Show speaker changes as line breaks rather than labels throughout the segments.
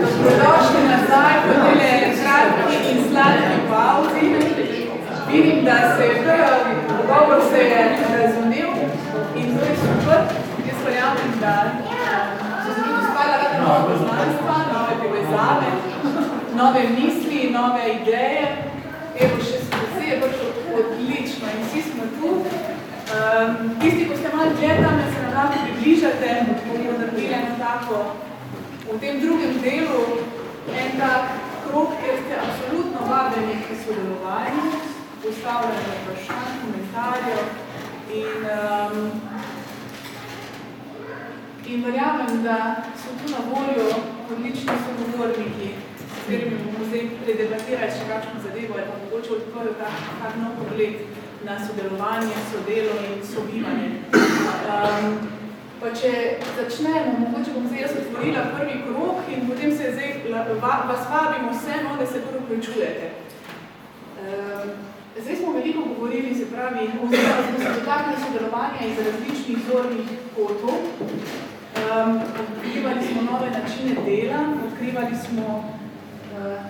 Dobrodošli nazaj po tele kratki in sladki pauzi. Vidim, da pogovor se je razumel in to je super. Jaz verjamem, da so se tudi ustvarila rada nova poznanstva, nove povezave, nove misli, nove ideje. Evo, še vse je prišlo odlično in vsi smo tu. Tisti, ko ste malo dlje tam, se nam lahko približate, bomo naredili eno tako v tem drugem delu, en tak krog, kjer ste absolutno vabljeni k sodelovanju, postavljanje vprašanj, komentarjev in verjamem, da so tu na voljo odlični sogovorniki, s katerimi bomo zdaj predebatirali še kakšno zadevo, ali pa mogoče odprl tak nov pogled na sodelovanje, sodelo in sobivanje. Pa če začnemo, mogoče bom zdaj jaz otvorila prvi krog in potem se zdaj vas vabimo vse, da se tudi vključujete. Zdaj smo veliko govorili, se pravi, oziroma smo se dotaknili sodelovanja iz različnih zornih kotov. Odkrivali smo nove načine dela, odkrivali smo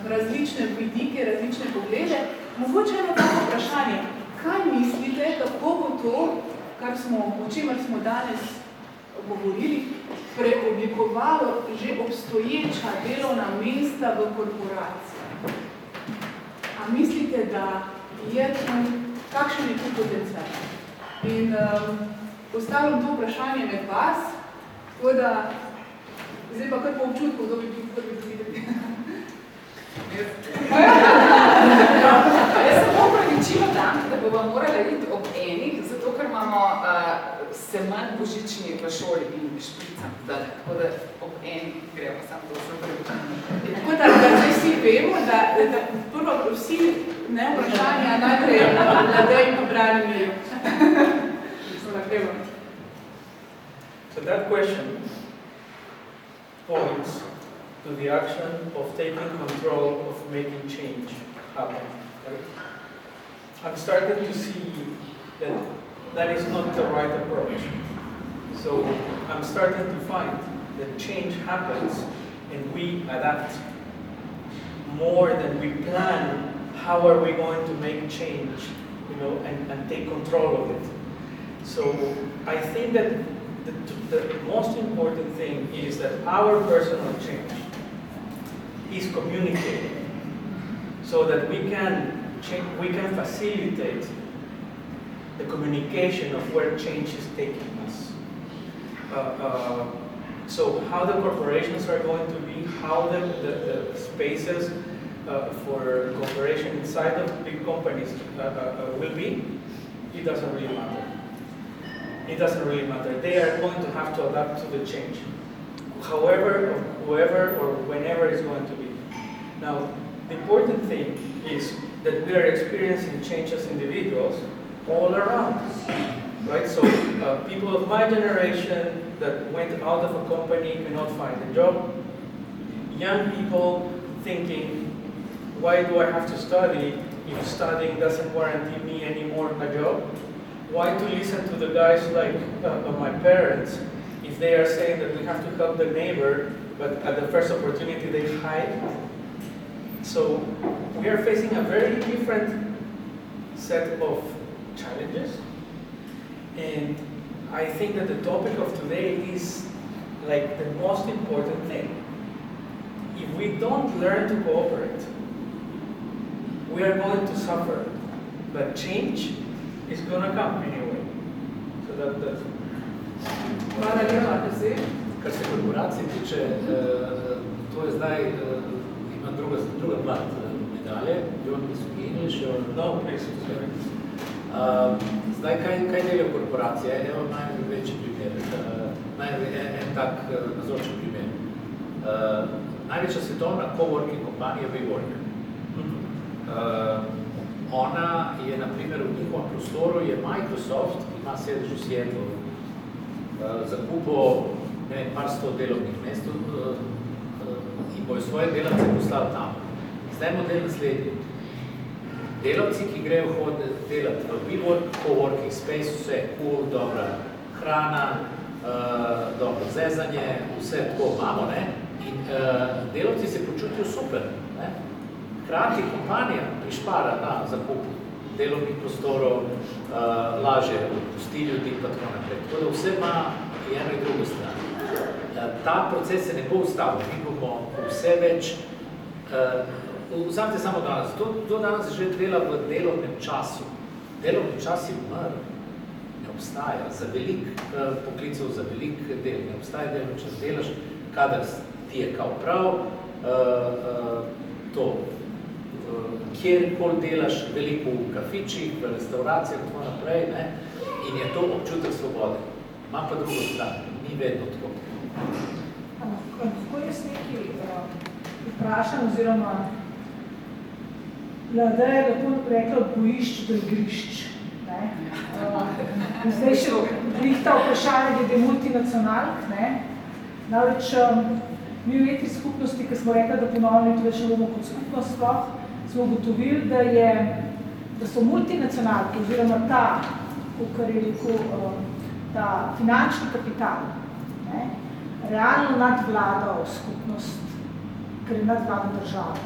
različne vidike, različne poglede. Mogoče eno tako vprašanje, kaj mislite, kako bo to, o čemer smo danes govorili, preoblikovalo že obstoječa delovna mesta v korporaciji? A mislite, da je tu, kakšen je tu potencial? In postavljam to vprašanje med vas, tako da, zdaj pa kar po občutku, kdo bi bil prvi videti.
Jaz samo upravičila dan, da bomo morali iti ob enih, zato ker imamo se manj božični v šoli in špricam, tako da ob enih gremo, samo to sem upravičila.
Tako da zdaj vsi vemo, da prvo vsi ne vprašanja najprej Ladej in Branimir.
So that question points to the action of taking control of making change happen. Right? I'm starting to see that is not the right approach. So I'm starting to find that change happens and we adapt more than we plan. How are we going to make change, and take control of it? So I think that the most important thing is that our personal change is communicating, so that we can facilitate the communication of where change is taking us. So how the corporations are going to be, how the spaces for cooperation inside of big companies will be, it doesn't really matter. It doesn't really matter. They are going to have to adapt to the change, however, or whoever, or whenever it's going to be. Now, the important thing is that we are experiencing change as individuals all around us, right? So people of my generation that went out of a company cannot find a job. Young people thinking, why do I have to study if studying doesn't guarantee me anymore a job? Why to listen to the guys like my parents if they are saying that we have to help the neighbor, but at the first opportunity they hide? So we are facing a very different set of challenges, and I think that the topic of today is like the most important thing. If we don't learn to cooperate, we are going to suffer, but change is going to come anyway. So that's...
Hvala lepa, da si.
Kar se korporacij tiče, to je zdaj, ima druga plat medalje, you want to speak English or...
No, please.
Zdaj, kaj delajo korporacije? Evo največji primer, en tak nazorčen primer. Največja svetovna coworking kompanija WeWork. Ona je, na primer, v njihovem prostoru je Microsoft, ki ima sedež v Seattlu, zakupil par sto delovnih mest in bojo svoje delavce poslali tam. Zdaj model naslednji. Delavci, ki grejo delati v WeWork, coworking space, vse cool, dobra hrana, dobro, zezanje, vse tako imamo, ne? In delavci se počutijo super, ne? Hkrati kompanija prišpara na zakupu delovnih prostorov, lažje odpusti ljudi in tako naprej. Tako da vse ima eno in drugo stran. Ta proces se ne bo ustavil, mi bomo vse več, vzamite samo danes, do danes že dela v delovnem času. Delovni čas je umrl, ne obstaja, za velik poklicev, za velik del, ne obstaja delovni čas, delaš, kadar ti je kao prav, to, kjerkoli delaš, veliko v kafičih, v restauracijah in tako naprej, ne? In je to občutek svobode. Imam pa drugo stran, ni vedno tako.
Lahko jaz nekaj vprašam, oziroma Vlada je lepo rekla od bojišč do igrišč. Zdaj še vrihta vprašanje glede multinacionalk. Namreč mi v etni skupnosti, ki smo rekli, da ponovno leto več ne bomo kot skupnost sploh, smo ugotovili, da so multinacionalke, oziroma ta, kar je rekel, ta finančni kapital, realno nadvladal skupnost, ker je nadvladal državo.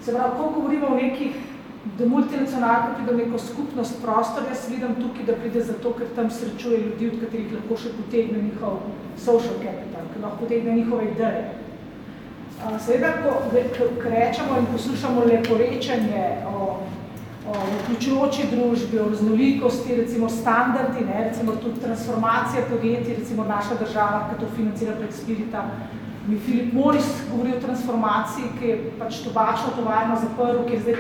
Se pravi, ko govorimo o nekih, da multinacionalka pride v neko skupnost prostor, jaz vidim tukaj, da pride zato, ker tam srečuje ljudi, od katerih lahko še potegne njihov social capital, ker lahko potegne njihove ideje. Seveda, ko rečemo in poslušamo leporečenje o vključujoči družbi, o raznolikosti, recimo standardi, recimo tudi transformacija podjetij, recimo naša država, ki to financira prek Spirita. Mi Filip Moris govori o transformaciji, ki je pač tobačno tovarno zaprl, ki je zdaj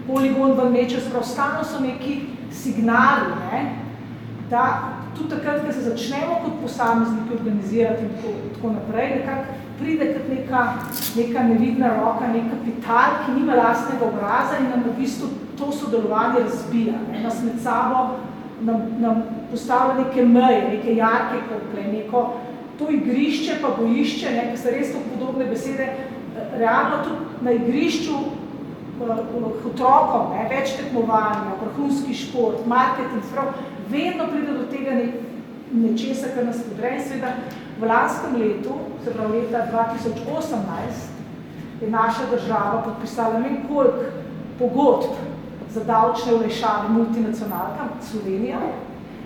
poligon v Mečev, sprav stalno so neki signali, da tudi takrat, ko se začnemo kot posamezniki organizirati in tako naprej, nekako pride kot neka nevidna roka, nek kapital, ki nima lastnega obraza in nam v bistvu to sodelovanje razbija. Nas med sabo nam postavlja neke meje, neke jarke kople, neko to igrišče pa bojišče, ki so res to podobne besede, realno tudi na igrišču otrokom, več tekmovanja, vrhunski šport, marketing, vedno pride do tega nečesa, kar nas podre. In seveda v lanskem letu, se pravi leta 2018, je naša država podpisala nekoliko pogodb za davčne olajšave multinacionalkam, Slovenija,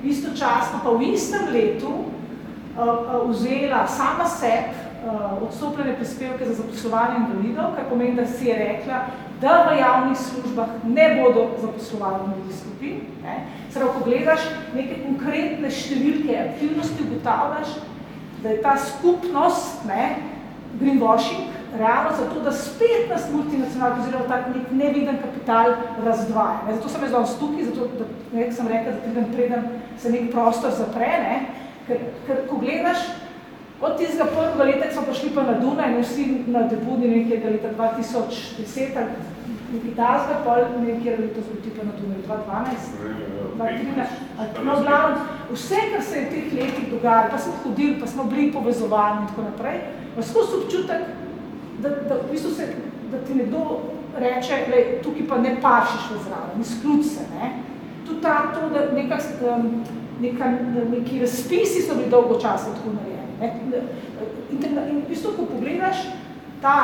istočasno pa v istem letu vzela sama sebi odstopljene prispevke za zaposlovanje invalidov, kar pomeni, da si je rekla, da v javnih službah ne bodo zaposlovali invalidskih skupin. Sedaj, ko gledaš neke konkretne številke aktivnosti, ugotavljaš, da je ta skupnost, greenwashing, realno zato, da spet nas multinacionalke oziroma tak nek neviden kapital razdvaja. Zato sem jaz danes tukaj, zato, da sem rekla, da preden se nek prostor zapre, ker ko gledaš, od tistega prvega leta, ko smo prišli pa na Dunaj in vsi na debudni nekega leta 2010, nekaj tazga, pol nekaj leto zgodi pa na Dunaj 2012, 2013, no glavno, vse, kar se je v teh letih dogajalo, pa smo hodili, pa smo bili povezovani in tako naprej, pa skozi občutek, da v bistvu se, da ti nekdo reče, tukaj pa ne pašiš v zraven, izključ se, tudi to, da neki razpisi so bili dolgo časa tako narejeni. In v bistvu, ko pogledaš ta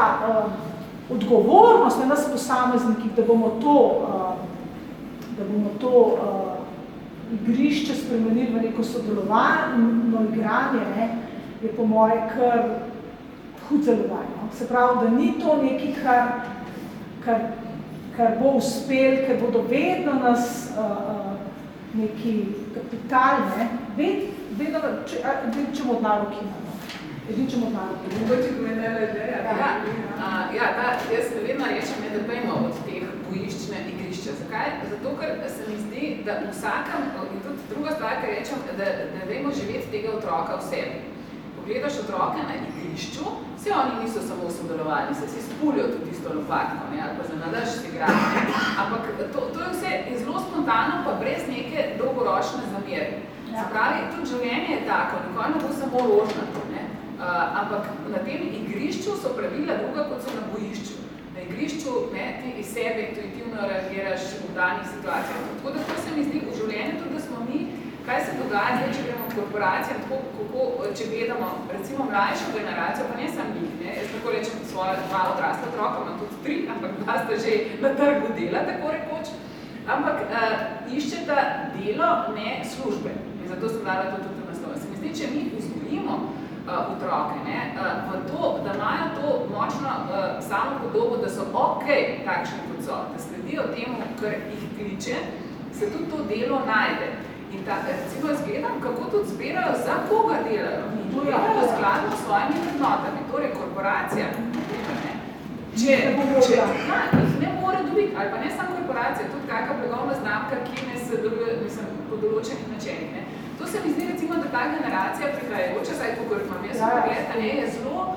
odgovornost na nas posameznikih, da bomo to igrišče spremenili v neko sodelovanje, igranje, je po moje kar hud zalogaj. Se pravi, da ni to nekaj, kar bo uspel, ker bodo vedno nas neki kapital, vedno, če mu odnalo kino.
Mogoče pomenela ideja.
Jaz vedno rečem, da pojmo od teh bojiščne igrišča. Zakaj? Zato, ker se mi zdi, da vsakem, in tudi druga stvar, ker rečem, da vemo živeti tega otroka v sebi. Pogledaš otroke na igrišču, vse oni niso samo sodelovali, se si spulijo tudi tisto lopatko, ali pa zanadaš si igrati. Ampak to je vse zelo spontano, pa brez neke dolgoročne zamere. Se pravi, tudi življenje je tako, nikoli ne bo samo rožnato, ampak na tem igrišču so pravila druga, kot so na bojišču. Na igrišču ti iz sebe intuitivno reagiraš v danih situacijah. Tako da to se mi zdi v življenju tudi, da smo mi kaj se dogaja zdaj, če gremo v korporacijo, če gledamo recimo mlajšo generacijo, pa ne samo njih, ne? Jaz tako rečem svoje dva odrasla otroka, imam tudi 3, ampak 2 sta že na trgu dela, tako rekoč, ampak iščeta delo, ne službe. In zato sem dala to tudi naslov. Se mi zdi, če mi vzgojimo otroke, ne, v to, da imajo to močno samopodobo, da so takšni kot so, da sledijo temu, kar jih kliče, se tudi to delo najde. In recimo jaz gledam, kako tudi zbirajo, za koga delajo. In delajo skladno s svojimi vrednotami, torej korporacija. Če jih ne more dobiti, ali pa ne samo korporacija, tudi kakšna blagovna znamka, ki ne se deluje, mislim, po določenih načelih. To se mi zdi, recimo, da ta generacija prihajajoča, saj kako imam jaz pogled, je zelo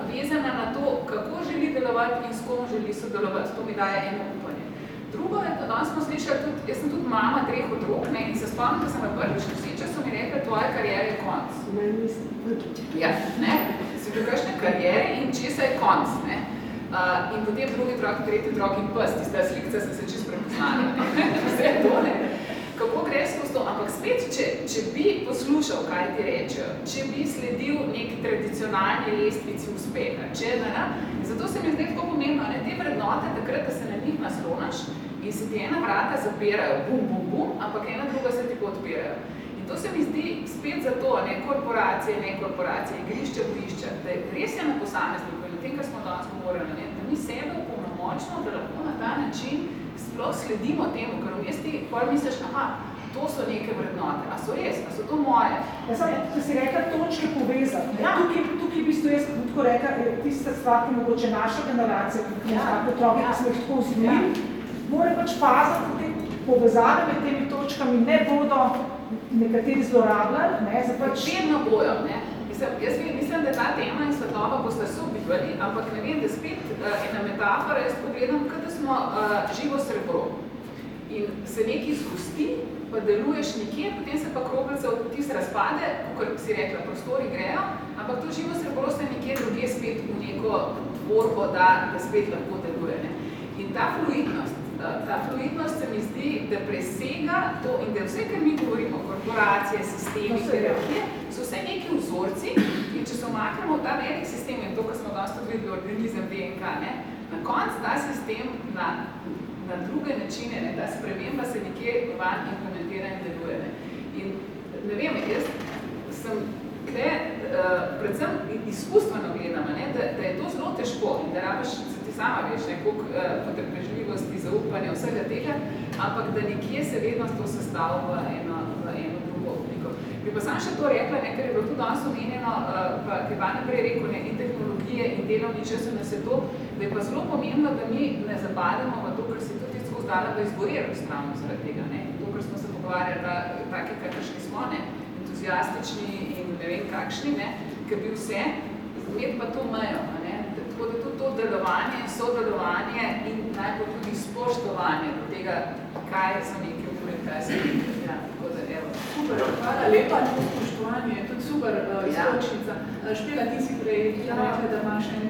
vezana na to, kako želi delovati in s kom želi sodelovati. To mi daje eno upanje. Drugo je, da danes smo slišali tudi, jaz sem tudi mama 3 otrok, ne, in se spomnim, da sem na prvič noseča, so mi rekli, tvoja karijera je konc. Ja, ne, si bil kakšne karijere in česa je konc, ne. In potem drugi otrok, tretji otrok in pes, tista slikca sem se čisto prepoznali, ne, vse to, ne. Kako greš skozi to, ampak spet, če bi poslušal, kaj ti rečejo, če bi sledil neki tradicionalni lestvici uspeha, zato se mi zdaj tako pomembno, ne, te vrednote, takrat, da se na njih naslonaš in se ti ena vrata zapirajo, bum, bum, bum, ampak ena druga se ti odpirajo. In to se mi zdi spet zato, ne korporacije, igrišča, bojišča, da res je na posamezniku in na tem, kar smo danes govorili, ne, da mi sebe opolnomočimo, da lahko na ta način sploh sledimo temu, ker vmes ti pol misliš, to so neke vrednote, a so res, a so to moje.
Ja, samo, če si rekla točke povezati, ne? Tukaj v bistvu jaz tako rekla, tista stvar, ki mogoče naša generacija, ki tako otroke, ki smo jih tako vzgojili, mora pač paziti, da te povezave med temi točkami ne bodo nekateri zlorabljali, ne, za pač...
Vedno bojo, ne. Jaz mislim, da ta tema in svetloba boste sobivali, ampak ne vem, da spet ena metafora, jaz pogledam, da smo živo srebro. In se nekaj zgosti, pa deluješ nekje, potem se pa kroglica odtis razpade, kot si rekla, prostori grejo, ampak to živo srebro se nekje drugje spet v neko tvorbo, da spet lahko deluje. Ne. In ta fluidnost se mi zdi, da presega to in da vse, kar mi govorimo, korporacije, sistemi, so vse neki vzorci in če se omaknemo v ta velik sistem in to, kar smo danes tudi videli, organizem DNK, ne, na koncu ta sistem na druge načine, ne, ta sprememba se nekje van implementira in deluje. Ne. In ne vem, jaz sem tukaj, predvsem izkustveno gledam, ne, da je to zelo težko in da rabiš, sama veš, koliko potrpežljivosti, zaupanja, vsega tega, ampak da nekje se vedno to sestavlja v eno drugo obliko. Bi pa sam še to rekla, ker je bilo tudi danes omenjeno, pa ki pa naprej rekel, in tehnologije in delovni čas in vse to, da je pa zelo pomembno, da mi ne zapademo v to, kar si tudi skozi dala v izgorjelost ravno zaradi tega. Ne. To, kar smo se pogovarjali, taki, kakršni smo, ne, entuzijastični in ne vem kakšni, ne, ker bi vse, imeti pa to mejo. Tako da tudi to delovanje, sodelovanje in najbolj tudi spoštovanje do tega, kaj so neke ure, kaj so neke. Ja, tako da, evo.
Super, hvala lepa, to spoštovanje je tudi super iztočnica. Špela, ti si prej rekla, da imaš en...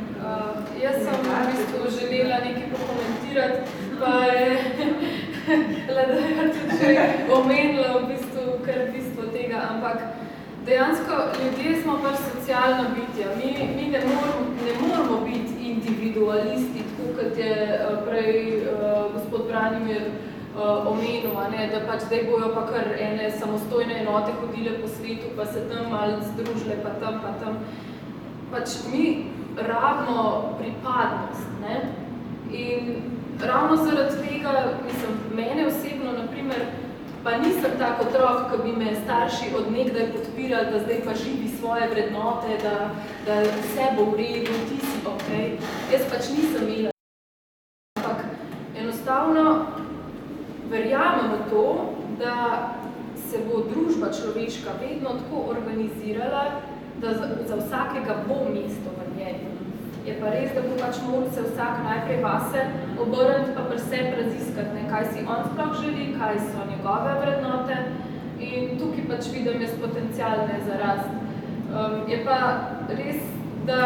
Jaz sem v bistvu želela nekaj pokomentirati, pa je Ladeja tudi že omenila v bistvu kar bistvo tega, ampak dejansko ljudje smo pač socialna bitja. Mi ne moramo biti individualisti, tako kot je prej gospod Branimir omenil, da pač zdaj bojo pa kar ene samostojne enote hodile po svetu, pa se tam malo združile, pa tam. Pač mi rabimo pripadnost, ne? In ravno zaradi tega, mislim, mene osebno, naprimer, pa nisem tak otrok, ki bi me starši od nekdaj podpirali, da zdaj pa živi svoje vrednote, da vse bo v redu, ti si ok. Jaz pač nisem imela. Ampak enostavno verjamem v to, da se bo družba človeška vedno tako organizirala, da za vsakega bo mesto v njej. Je pa res, da bo pač moral se vsak najprej vase obrniti, pa pri sebi raziskati, kaj si on sploh želi, kaj so njegove vrednote in tukaj pač vidim jaz potencialne za rast. Je pa res, da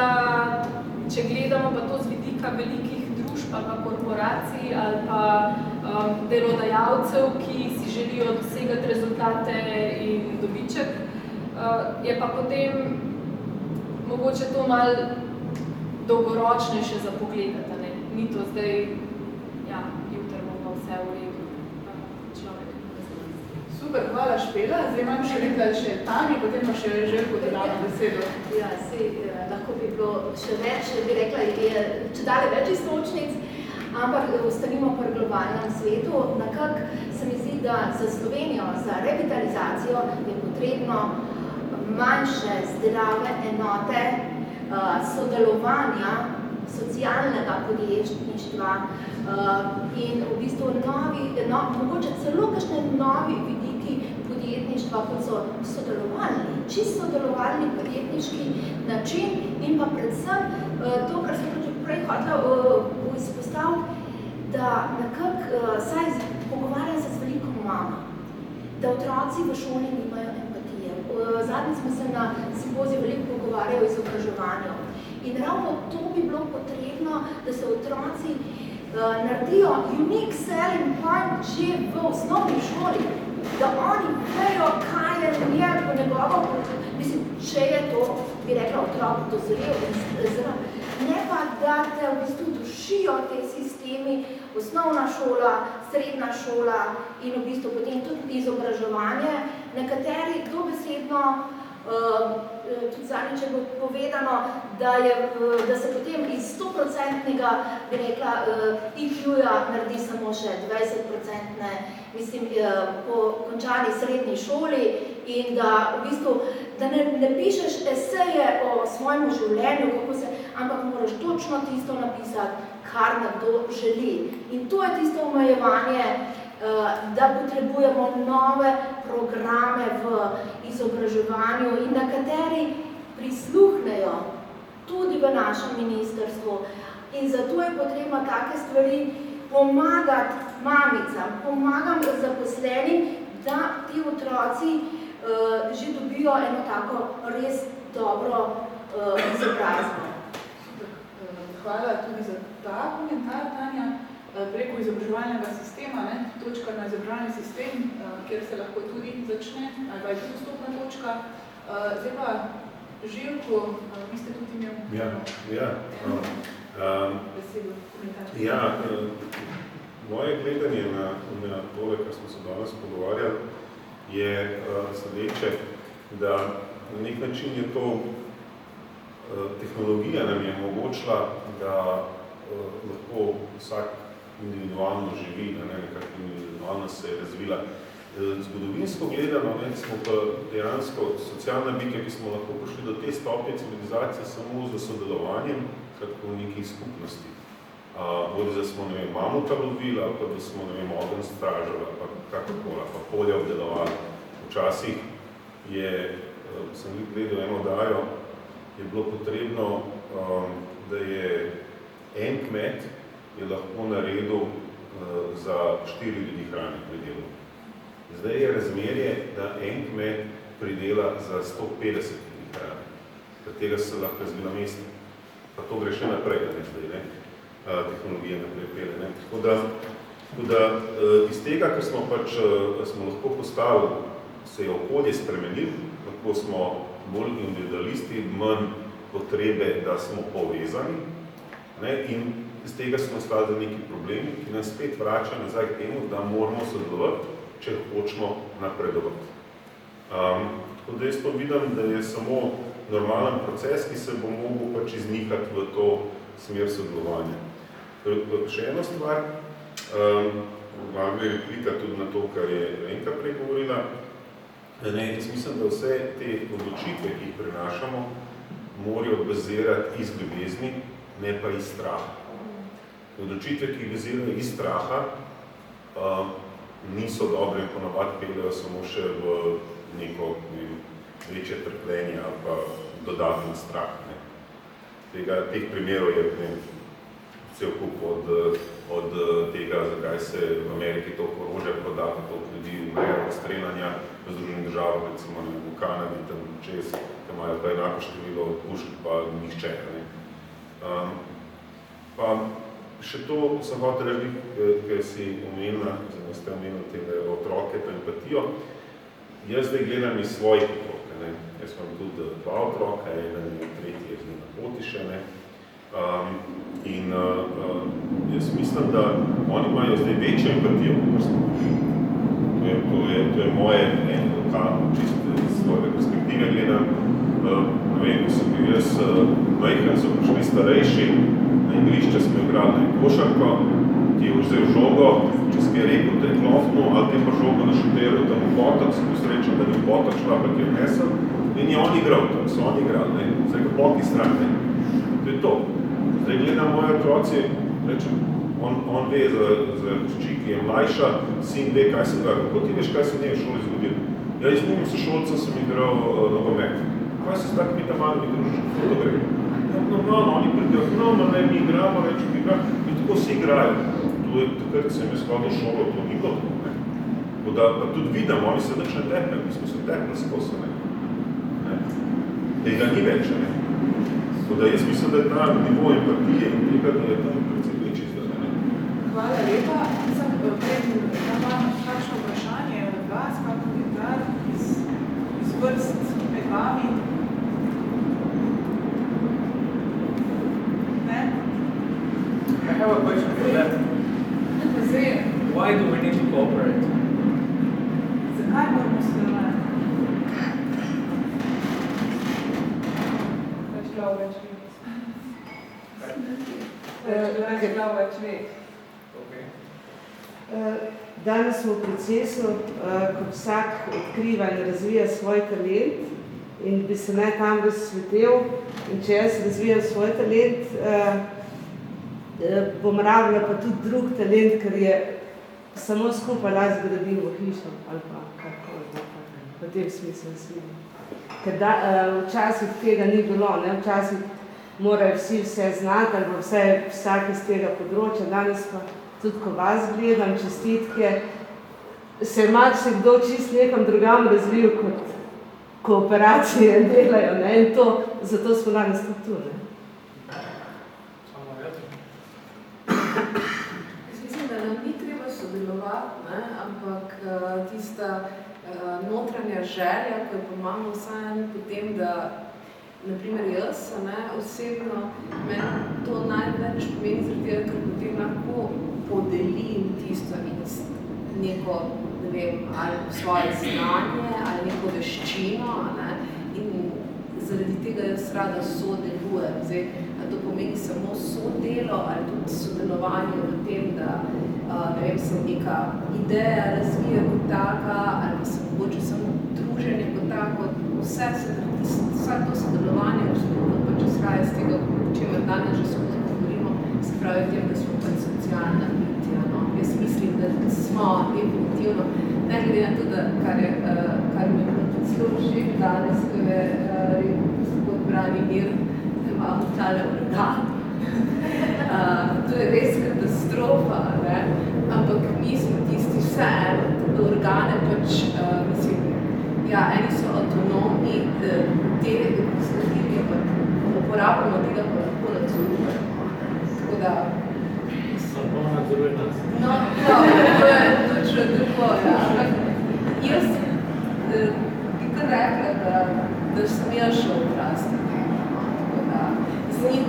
če gledamo pa to z vidika velikih družb ali pa korporacij ali pa delodajalcev, ki si želijo dosegati rezultate in dobiček. Je pa potem mogoče to malo dolgoročnejše za pogledati, ne? Ni to zdaj, ja, jutri bo pa vse v redu, človek.
Super, hvala Špela. Zdaj imam še Tani, potem pa še Željko Delano besedo.
Ja, lahko bi bilo še več, bi rekla, je čedalje več istočnic, ampak ostanimo pri globalnem svetu. Nekako se mi zdi, da za Slovenijo, za revitalizacijo je potrebno manjše, zdrave enote, sodelovanja, socialnega podjetništva in v bistvu mogoče celo kakšne novi vidiki podjetništva, kot so sodelovalni, čisto sodelovalni podjetniški način in pa predvsem to, kar sem tudi prej hotela izpostaviti, da nekako saj pogovarjam se z veliko mama, da otroci v šoli nimajo empatije. Zadnjič smo se na simpoziju veliko pogovarjali o izobraževanju. In ravno to bi bilo potrebno, da se otroci naredijo unique selling point že v osnovni šoli, da oni vejo, kaj je njegovo, mislim, če je to, bi rekla, otrok dozorel in zrav. Ne pa, da te v bistvu dušijo te sistemi, osnovna šola, srednja šola in v bistvu potem tudi izobraževanje. Nekateri dobesedno, tudi zadnjič je bilo povedano, da se potem iz 100%-nega, bi rekla, IQ-ja naredi samo še 20%, mislim, po končani srednji šoli in da v bistvu, da ne pišeš eseje o svojem življenju, ampak moraš točno tisto napisati, kar nekdo želi. In to je tisto omejevanje, da potrebujemo nove programe v izobraževanju in na kateri prisluhnejo tudi v našem ministrstvu. In zato je potrebno take stvari pomagati mamicam, pomagam zaposlenim, da ti otroci že dobijo eno tako res dobro izobrazbo.
Hvala tudi za ta komentar, Tanja. Preko izobraževalnega sistema, točka na izobraževalni sistem, kjer se lahko tudi začne, ali pa je tudi vstopna točka. Zdaj pa, Željko, vi ste tudi imeli besedo, komentar.
Ja, moje gledanje na tole, kar smo se danes pogovarjali, je sledeče, da na nek način je to tehnologija nam je omogočila, da lahko vsak individualno živi, nekako individualno se je razvila. Zgodovinsko gledano smo pa dejansko socialna bitja, ki smo lahko prišli do te stopnje civilizacije samo za sodelovanjem, kako v nekih skupnosti. Bodi da smo, mamuta lovili, ali pa da smo, ogenj stražili, ali pa kakorkoli, pa polja obdelovali. Včasih sem gledal eno oddajo, je bilo potrebno, da je en kmet je lahko naredil za 4 ljudi hrane pridelal. Zdaj je razmerje, da en kmet pridela za 150 ljudi hrane. Od tega se lahko razvila mesta. Pa to gre še naprej, zdaj, tehnologije naprej pele. Tako da iz tega, ker smo lahko postavili, se je okolje spremenilo, lahko smo bolj individualisti, manj potrebe, da smo povezani, in iz tega smo stali neki problemi, ki nas spet vrača nazaj k temu, da moramo sodelovati, če hočemo napredovati. Tako da jaz to vidim, da je samo normalen proces, ki se bo mogel iznikati v to smer sodelovanja. Še ena stvar, malo je replika tudi na to, kar je Renka pregovorila. Jaz mislim, da vse te odločitve, ki jih prenašamo, morajo bazirati iz ljubezni, ne pa iz straha. Odločitve, ki jih bazirajo iz straha, niso dobre in ponavadi peljejo samo še v neko večje trpljenje ali pa dodaten strah. Teh primerov je cel kup od tega, zakaj se v Ameriki toliko orožja proda, toliko ljudi umre od streljanja, v Združenih državah, recimo v Kanadi, tam čez, ki imajo pa enako število pušk, pa nihče. Pa Še to sem hotel reči, ker si omenila, ste omenili tega otroke, to empatijo. Jaz zdaj gledam iz svojih otrok, ne. Jaz imam tudi 2 otroka, eden in tretji je zdaj na poti še, ne. Jaz mislim, da oni imajo zdaj večjo empatijo, kot smo. To je moje lokalno, čisto iz svojega perspektive gledam. Ne vem, ko sem bil jaz majhen, so prišli starejši, na igrišče smo igrali na košarko, ki je vzel žogo, če si je rekel, da je klofno, ali te pa žogo našuteril tam v potok, sem bil srečen, da ni v potok šla, pa ki je nesel, in je on igral tam, so on igrali, ne, zdaj ga poki stran, ne. To je to. Zdaj gledam moje otroci, rečem, on ve za hči, ki je mlajša, sin ve, kaj se da, kako ti veš, kaj se ne v šoli zgodilo. Ja, z njim sošolcem sem igral nogomet. Kaj se s takimi tam malimi družiš, kako to gre? Oni pridejo, ne, mi igramo, rečem, in tako se igrajo. Takrat sem jaz hodil v šolo, to ni bilo tako, ne. Pa tudi vidim, oni se nič ne tepne, mi smo se tepne skozi, ne. Tega ni več, ne. Tako da jaz mislim, da je ta nivo empatije in tega, da je tam predvsem večji zdaj, ne.
Hvala lepa. Imam kakšno vprašanje od vas, kako komentar iz vrst med vami? Ne?
I have a question for that. Why do we need to cooperate?
Zakaj moramo sodelovati?
Danes smo v procesu, ko vsak odkriva in razvija svoj talent in bi se naj tam razsvetel. In če jaz razvijam svoj talent, bom rabila pa tudi drug talent, ker je samo skupaj lahko zgradimo hišo ali pa kako v tem smislu smislu. Ker včasih tega ni bilo, ne? Včasih morajo vsi vse znati ali pa vsak iz tega področja. Danes pa tudi, ko vas gledam, čestitke, se je marsikdo čisto nekam drugam razvil, kot kooperacije delajo, ne? In zato smo danes tudi tu, ne?
Jaz mislim, da nam ni treba sodelovati, ne? Ampak tista notranja želja, ko jo imamo vsaj potem, da naprimer jaz, osebno, meni to največ pomeni zaradi tega, ker potem lahko podelim tisto neko, ne vem, ali svoje znanje, ali neko veščino, in zaradi tega jaz rada sodelujem. Zdaj, to pomeni samo sodelo ali tudi sodelovanje v tem, da ne vem, sem neka ideja razvija kot taka, ali pa sem mogoče samo druženje kot tako, vse to sodelovanje pač izhaja iz tega, o čemer danes že skupaj govorimo, se pravi o tem, da smo pač socialna bitja. Jaz mislim, da smo definitivno, ne glede na to, kar mi je tudi zelo všeč danes, ko je rekel gospod Branimir, da imamo tale organ. To je res katastrofa, ne? Ampak mi smo tisti vseeno, da organe pač, mislim, ja, eni so avtonomni, pa uporabljamo tega, pa lahko nadzorujemo. Tako da...
Samo nadzoruje nas.
No, to je točno tako, ja. Jaz bi kar rekla, da sem jaz šel odrasti. Tako da z njim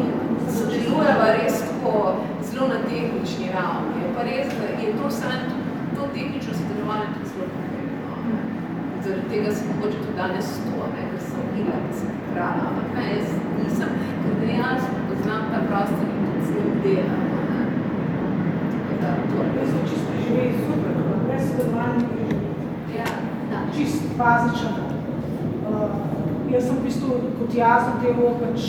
sodelujeva res tako zelo na tehnični ravni. Je pa res, da je to tehnično sodelovanje tudi zelo pomembno. Zaradi tega sem mogoče tudi danes ker sem bila, ker sem igrala, ampak ne, jaz nisem, ker dejansko poznam ta prostor in tudi z njim delam.
Jaz sem čisto preživeti super, brez sodelovanja preživeti.
Ja,
čisto bazičen. Jaz sem v bistvu kot jaz v temu pač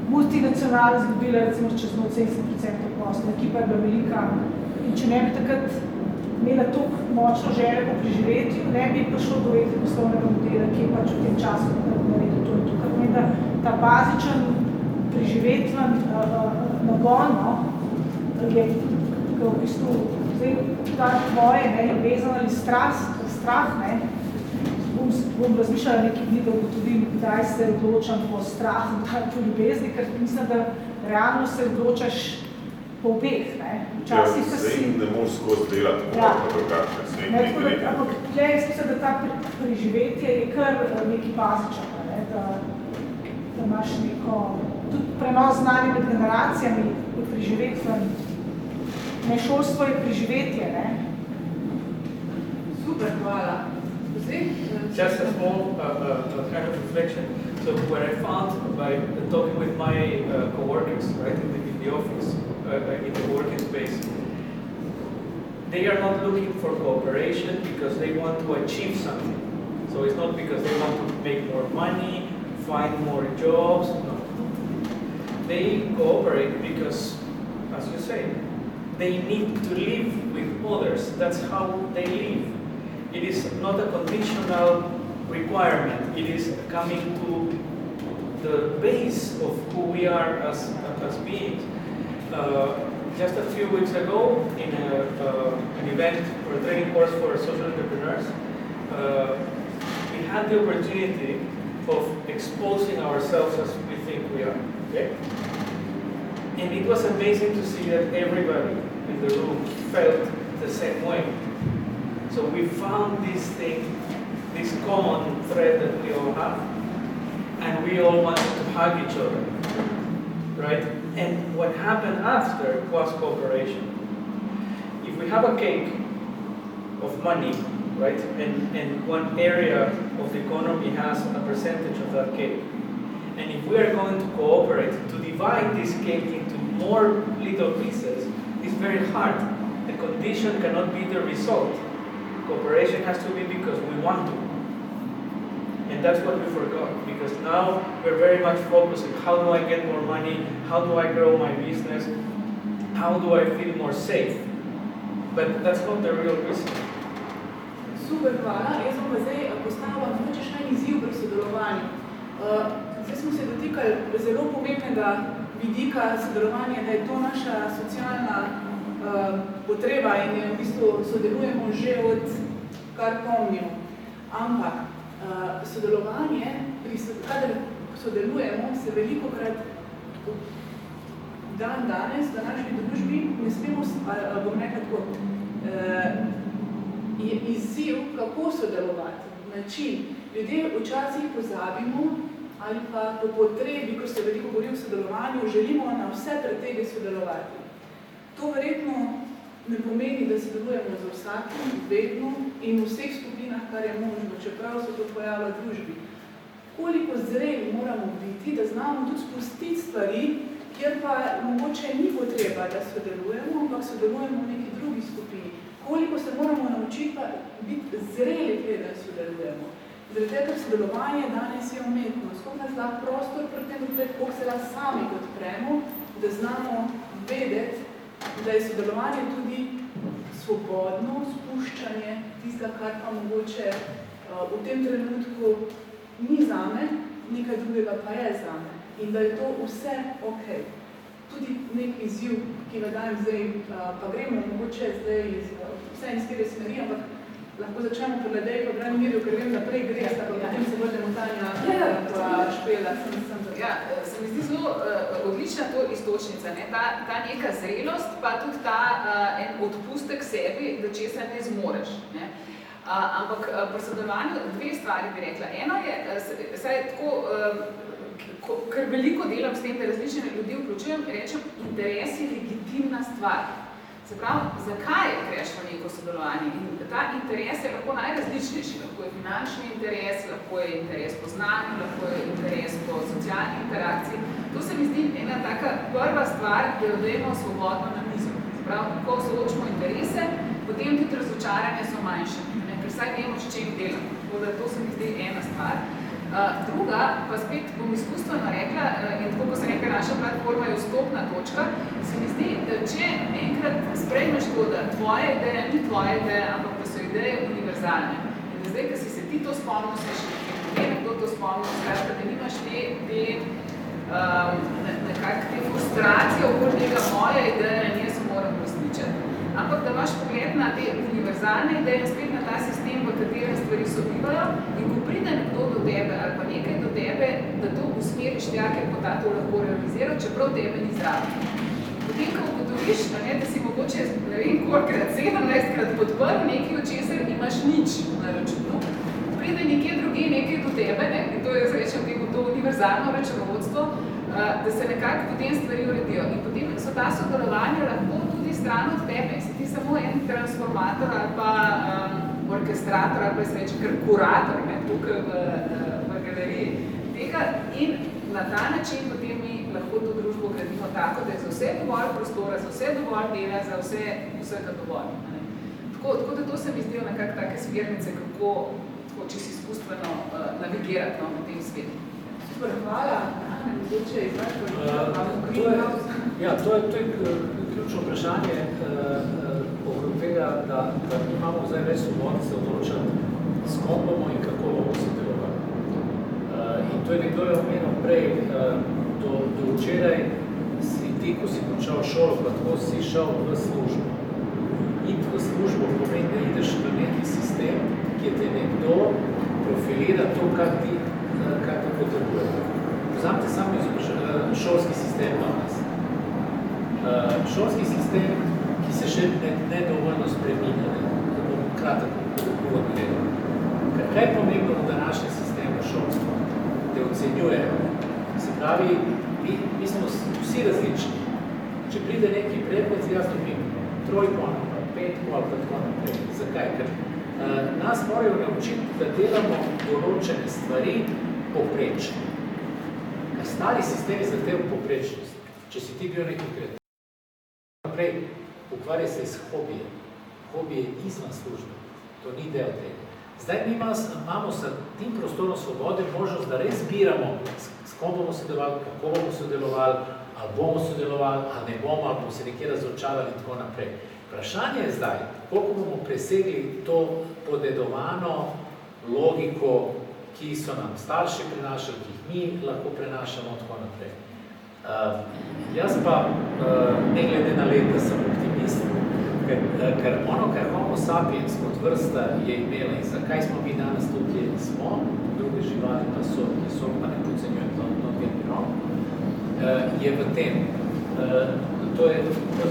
multinacionalno zgubila recimo čez 70% posla. Ekipa je bila velika in če ne bi takrat imela toliko močno željo po preživetju, ne bi prišlo do poslovnega modela, ki je pač v tem času naredil to in to. Kar pomeni, da ta bazičen preživetven nagon je v bistvu zdaj ta tvoje vezan ali strah, bom razmišljala nekaj dni, da ugotovim, kdaj se odločam po strahu, kdaj po ljubezni, ker mislim, da realno se odločaš po obeh, ne. Včasih pa si...
ne moreš skozi delati, tako drugače.
Ampak tukaj jaz mislim, da ta preživetje je kar nekaj bazičnega, ne, da imaš neko, tudi prenos znanja med generacijami, pod preživetjem. Ne, šolstvo je preživetje, ne.
Super, hvala.
Just a small kind of reflection. So what I found by talking with my co-workers, right, in the office, in the working space, they are not looking for cooperation because they want to achieve something. So it's not because they want to make more money, find more jobs, no. They cooperate because, as you say, they need to live with others. That's how they live. It is not a conditional requirement. It is coming to the base of who we are as beings. Just a few weeks ago, in an event or a training course for social entrepreneurs, we had the opportunity of exposing ourselves as we think we are. Okay? And it was amazing to see that everybody in the room felt the same way. So we found this thing, this common thread that we all have, and we all wanted to hug each other, right? And what happened after was cooperation. If we have a cake of money, right, and one area of the economy has a percentage of that cake, and if we are going to cooperate to divide this cake into more little pieces, it's very hard. The condition cannot be the result. Cooperation has to be because we want to. And that's what we forgot, because now we're very much focused on how do I get more money, how do I grow my business, how do I feel more safe. But that's not the real reason.
Super, hvala. Jaz bom pa zdaj postavila mogoče še en izziv pri sodelovanju. Zdaj smo se dotikali zelo pomembnega vidika sodelovanja, da je to naša socialna potreba in v bistvu sodelujemo že od kar pomnimo. Ampak sodelovanje, kadar sodelujemo, se velikokrat danes v današnji družbi ne smemo, bom rekla tako, je izziv, kako sodelovati, način. Ljudje včasih pozabimo ali pa po potrebi, ko se veliko govori o sodelovanju, želimo na vse pretege sodelovati. To verjetno ne pomeni, da sodelujemo z vsakim, vedno in v vseh skupinah, kar je možno, čeprav se to pojavlja v družbi. Koliko zreli moramo biti, da znamo tudi spustiti stvari, kjer pa mogoče ni potreba, da sodelujemo, ampak sodelujemo v neki drugi skupini. Koliko se moramo naučiti pa biti zreli, preden sodelujemo. Zaradi tega sodelovanje danes je umetnost. Koliko nas da prostor pri tem, koliko se da sami odpremo, da znamo vedeti, da je sodelovanje tudi svobodno spuščanje tistega, kar pa mogoče v tem trenutku ni zame, nekaj drugega pa je zame. In da je to vse ok. Tudi nek izziv, ki ga dajem zdaj, pa gremo mogoče zdaj vse iz kjere smeri, ampak lahko začnemo po Ledej, pa Branimirju, ker vem, da prej greš, tako da potem se vrnemo Tanja pa Špela.
Se mi zdi zelo odlična to istočnica, ne? Ta neka zrelost, pa tudi ta en odpustek sebi, da česa ne zmoreš. Ne? Ampak pri sodelovanju dve stvari bi rekla. Eno je, saj tako, ker veliko delam s tem, da različne ljudi vključujem, rečem, interes je legitimna stvar. Se pravi, zakaj greš v neko sodelovanje? In ta interes je lahko najrazličnejši. Lahko je finančni interes, lahko je interes po znanju, lahko je interes po socialni interakciji. To se mi zdi ena taka prva stvar, da jo dajemo svobodno na mizo. Se pravi, ko soočimo interese, potem tudi razočaranje so manjše. Ker vsaj vemo, s čem delam. Tako da to se mi zdi ena stvar. Druga, pa spet bom izkustveno rekla, in tako, ko sem rekla, naša platforma je vstopna točka, se mi zdi, da če enkrat sprejmeš to, da tvoja ideja ni tvoja ideja, ampak da so ideje univerzalne. In da zdaj, ko si se ti to spomnil, se še nekdo to spomnil, skratka, da nimaš te frustracije okoli tega, moja ideja in jaz moram uresničiti. Ampak da imaš pogled na te univerzalne ideje, spet na ta sistem, v katerem stvari sobivajo, in ko pride nekdo do tebe ali pa nekaj do tebe, da to usmeriš tja, ker bo ta to lahko realiziral, čeprav tebe ni zraven. Potem, ko ugotoviš, da si mogoče, ne vem, kolikrat, 17krat podprl nekaj, od česar imaš nič na računu, pride nekje druge nekaj do tebe, in to je, rečem, to univerzalno računovodstvo, da se nekako potem stvari uredijo. In potem so ta sodelovanja lahko tudi stran od tebe, si ti samo en transformator ali pa orkestrator ali pa se reče kar kurator, tukaj v galeriji tega in na ta način potem mi lahko to družbo gradimo tako, da je za vse dovolj prostora, za vse dovolj dela, za vsega dovolj. Tako da to se mi zdijo nekako take smernice, kako čisto izkustveno navigirati v tem svetu.
Super, hvala. Mogoče
to je ključno vprašanje okrog tega, da imamo zdaj več svobode se odločati, s kom bomo in kako bomo sodelovali. In to je nekdo je omenil prej, do včeraj si ti, ko si končal šolo, pa tako si šel v službo. Iti v službo pomeni, da ideš v neki sistem, ki te nekdo profilira to, kar ti potrebuje. Vzamite samo šolski sistem danes. Šolski sistem, ki se še nedovoljno spreminja, da bom kratek uvodil. Kaj je pomembno v današnjem sistemu šolstva? Te ocenjujejo. Se pravi, mi smo vsi različni. Če pride neki predmet, jaz dobim 3 ali 5 ali tako naprej. Zakaj? Ker nas morajo naučiti, da delamo določene stvari poprečno. Stari sistemi zahtevajo poprečnost. Če si ti bil nekaj kreativno, naprej ukvarja se s hobijem. Hobij je izvan službe. To ni del tega. Zdaj mi imamo s tem prostorom svobode možnost, da res zbiramo, s kom bomo sodelovali, kako bomo sodelovali, ali bomo sodelovali, ali ne bomo, ali bomo se nekje razočarali in tako naprej. Vprašanje je zdaj, koliko bomo presegli to podedovano logiko, ki so nam starši prenašali, ki jih mi lahko prenašamo in tako naprej. Jaz pa, ne glede na let, da sem optimist, ker ono, kar Homo sapiens kot vrsta je imela in zakaj smo mi danes tukaj smo, druge živali pa so, ki so, pa ne podcenjujem to terminom, je v tem, to je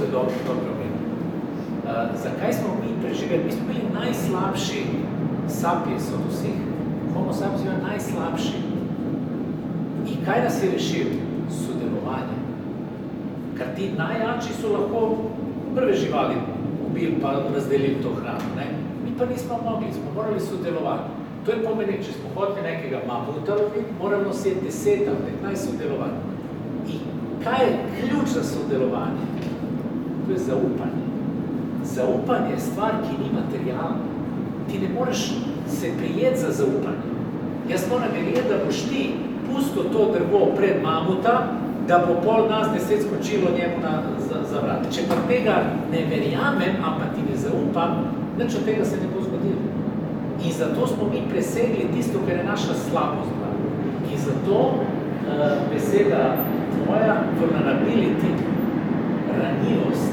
zelo problem. Zakaj smo mi preživeli? Mi smo bili najslabši sapiens od vseh. Homo sapiens je najslabši. In kaj nas je rešil? Sodelovanje. Ker ti najjači so lahko prve živali ubili pa razdelili to hrano. Ne? Mi pa nismo mogli, smo morali sodelovati. To je pomeni, če smo hodili nekega mamuta loviti, moramo si 10 ali 15 sodelovati. In kaj je ključ za sodelovanje? To je zaupanje. Zaupanje je stvar, ki ni materialna. Ti ne moreš se prijeti za zaupanje. Jaz moram verjeti, da boš ti pustil to drvo pred mamuta, da bo pol nas 10 skočilo njemu za vrat. Če pa tega ne verjamem, ampak ti ne zaupam, nič od tega se ne bo zgodilo. In zato smo mi presegli tisto, kar je naša slabost. In zato beseda tvoja vulnerability, ranjivost,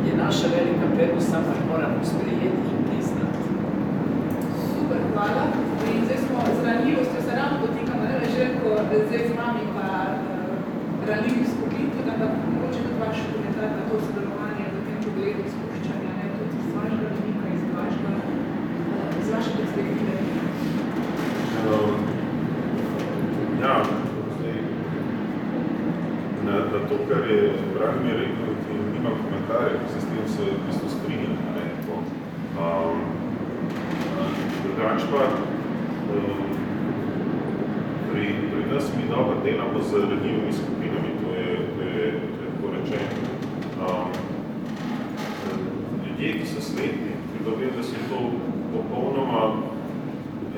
je naša velika prednost, samo jih moramo sprejeti in priznati.
Super, hvala. In zdaj smo z ranjivostjo se ravno dotikamo, ne Željko, zdaj z vami pa ranljivih skupin, tudi da mogoče tudi vaš komentar na to sodelovanje v tem pogledu izkuščanja, ne, tudi iz vašega vidika, iz vaše perspektive.
Ja, zdaj, na to, kar je Branimir rekel, nimam komentarja, ki se s tem se v bistvu strinjam. Drugač pa, pri nas mi dobro delamo z ranjivimi skupinami, to je tako rečeno. Ljudje, ki so slepni, pridobijo, da so to popolnoma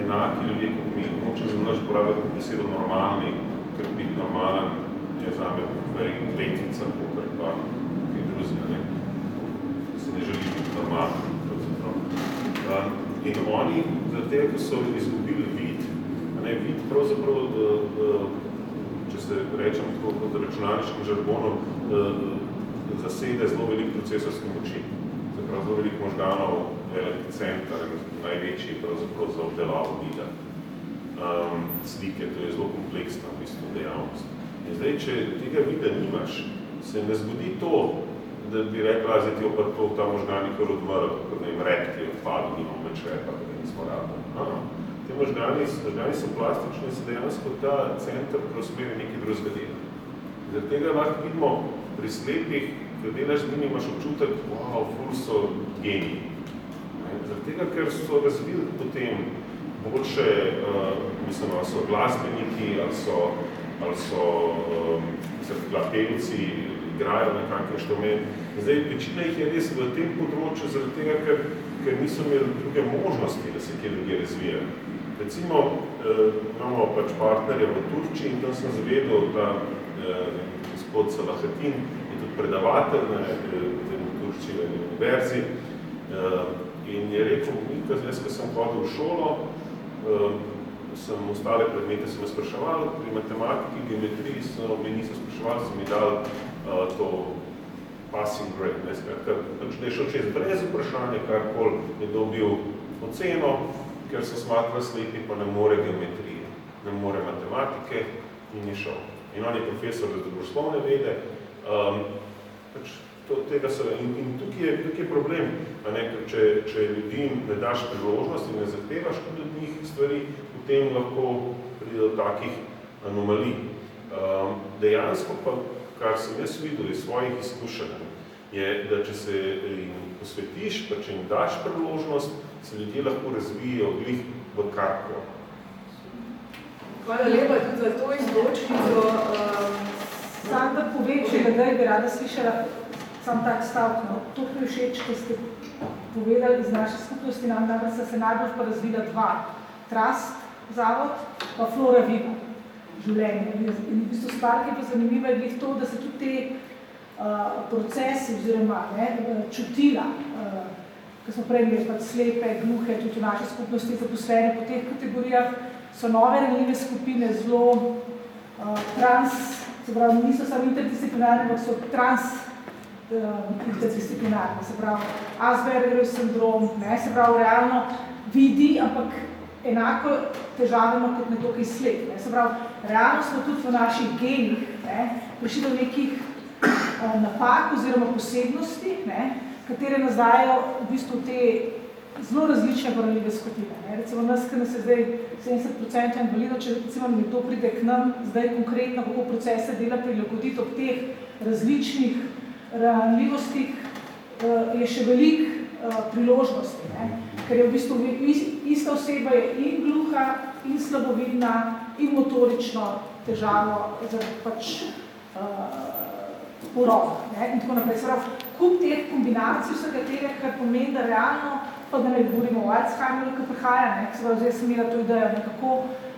enaki ljudje, kot mi, moče zelo porabiti besedo normalni, ker biti normalen je zame letvica, kakor pa kaj drugega, ne. Se ne želi biti normalni, pravzaprav. In oni, zaradi tega, ko so izgubili vid, vid pravzaprav, če se rečem tako kot računalniškem žargonu, zasede zelo veliko procesorske moči. Se pravi, zelo veliko možganov, velik center, največji pravzaprav za obdelavo vida. Slike, to je zelo kompleksna v bistvu dejavnost. In zdaj, če tega vida nimaš, se ne zgodi to, da bi rekla, zdaj ti pa to ta možgani kar odmrl, kot da jim rep ti odpali, nimamo več repa, da nismo rabili. Te možgani so plastični, se dejansko ta center preusmeri nekaj drugega dela. Zaradi tega lahko vidimo pri slepih, ko delaš z njimi, imaš občutek, wow, ful so geniji. Zaradi tega, ker so razvili potem boljše, mislim, ali so glasbeniki, ali so pevci, igrajo na kak inštrument. Zdaj, večina jih je res v tem področju, zaradi tega, ker niso imeli druge možnosti, da se kje ljudje razvijajo. Recimo, imamo pač partnerja v Turčiji in tam sem zvedel, da gospod Salahatin je tudi predavatelj na Turčiji v univerzi in je rekel, jaz, ko sem hodil v šolo, sem ostale predmete sem spraševal, pri matematiki, geometriji me niso spraševali, sem mi dal to passing grade, pač da je šel čez brez vprašanja, karkoli je dobil oceno, ker so smatrali slepi, pa ne more geometrije, ne more matematike in je šel. In on je profesor za družboslovne vede, in tukaj je problem, če ljudem ne daš priložnost in ne zahtevaš tudi od njih stvari, potem lahko pride do takih anomalij. Dejansko pa, kar sem jaz videl iz svojih izkušenj, je, da če se jim posvetiš, pa če jim daš priložnost, se ljudje lahko razvijajo glih v karko.
Hvala lepa tudi za to izločnico.
Sam da povem, če da bi rada slišala sam tak stavk, to mi je všeč, ko ste povedali iz naše skupnosti, namreč sta se najbolj pa razvila dva. Trust zavod, pa Flora Viva, življenje. In v bistvu stvar, ki je pa zanimiva, je to, da se tudi te procesi oziroma čutila, ko smo prej imeli pač slepe, gluhe, tudi v naši skupnosti zaposlene po teh kategorijah, so nove ranljive skupine zelo se pravi, niso samo interdisciplinarne, ampak so interdisciplinarne, se pravi, Aspergerjev sindrom, se pravi, realno vidi, ampak enako težave ima kot nekdo, ki je slep. Se pravi, realno smo tudi v naših genih prišli do nekih napak oziroma posebnosti, katere nas dajo v bistvu te zelo različne ranljive skupine. Recimo nas, ki nas je zdaj 70% invalidov, če recimo nekdo pride k nam, zdaj konkretno kako procese dela prilagoditi ob teh različnih ranljivostih, je še veliko priložnosti. Ker je v bistvu ista oseba je in gluha, in slabovidna, in motorično težavo zaradi pač poroda. In tako naprej. Kup teh kombinacij vsega tega, kar pomeni, da realno, pa da ne govorimo o Alzheimerju, ki prihaja, zdaj sem imela to idejo, nekako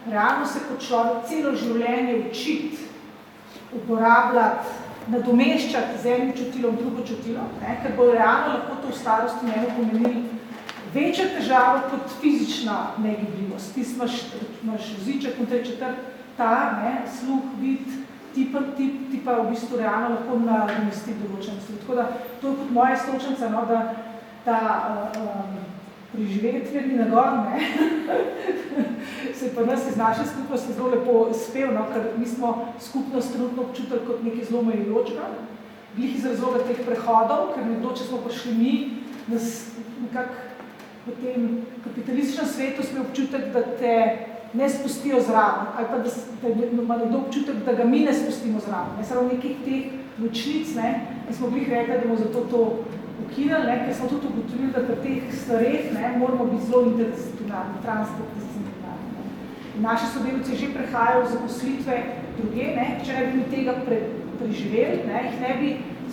realno se kot človek celo življenje učiti, uporabljati, nadomeščati z enim čutilom drugo čutilo, ker bo realno lahko to v starosti njemu pomenili večja težava kot fizična negibljivost. Ti imaš vziček in 3/4, sluh, vid, ti pa v bistvu realno lahko nadomesti določen sluh. Tako da to je kot moja iztočnica, da ta preživetveni nagon, se je pa nas iz naše skupnosti zelo lepo spel, ker mi smo skupnost trenutno občutili kot nekaj zelo omejujočega, glih iz razloga teh prehodov, ker nekdo, če smo prišli mi, nas nekako v tem kapitalističnem svetu smo občutek, da te ne spustijo zraven, ali pa da ima nekdo občutek, da ga mi ne spustimo zraven. Samo nekih teh ločnic, in smo glih rekli, da bomo zato to ukinili, ker smo tudi ugotovili, da pri teh stvareh moramo biti zelo interdisciplinarni, transdisciplinarni. Naši sodelavci že prehajajo v zaposlitve druge, če ne bi mi tega preživeli, jih ne bi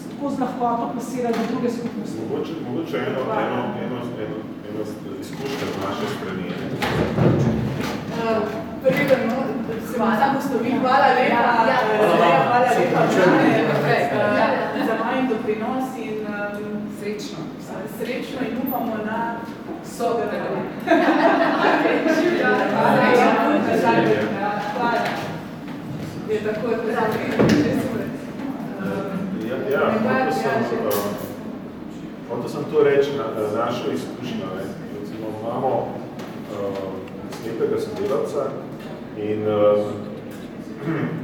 tako z lahkoto plasirali v druge skupnosti.
Mogoče eno izkušnja z naše strani.
Preden se vam zapostovi, hvala lepa. Hvala lepa za vajen doprinos in srečno in upamo na sodelovanje. Hvala. Je tako, da
hotel sem to reči na našo izkušnjo. Recimo, imamo slepega sodelavca in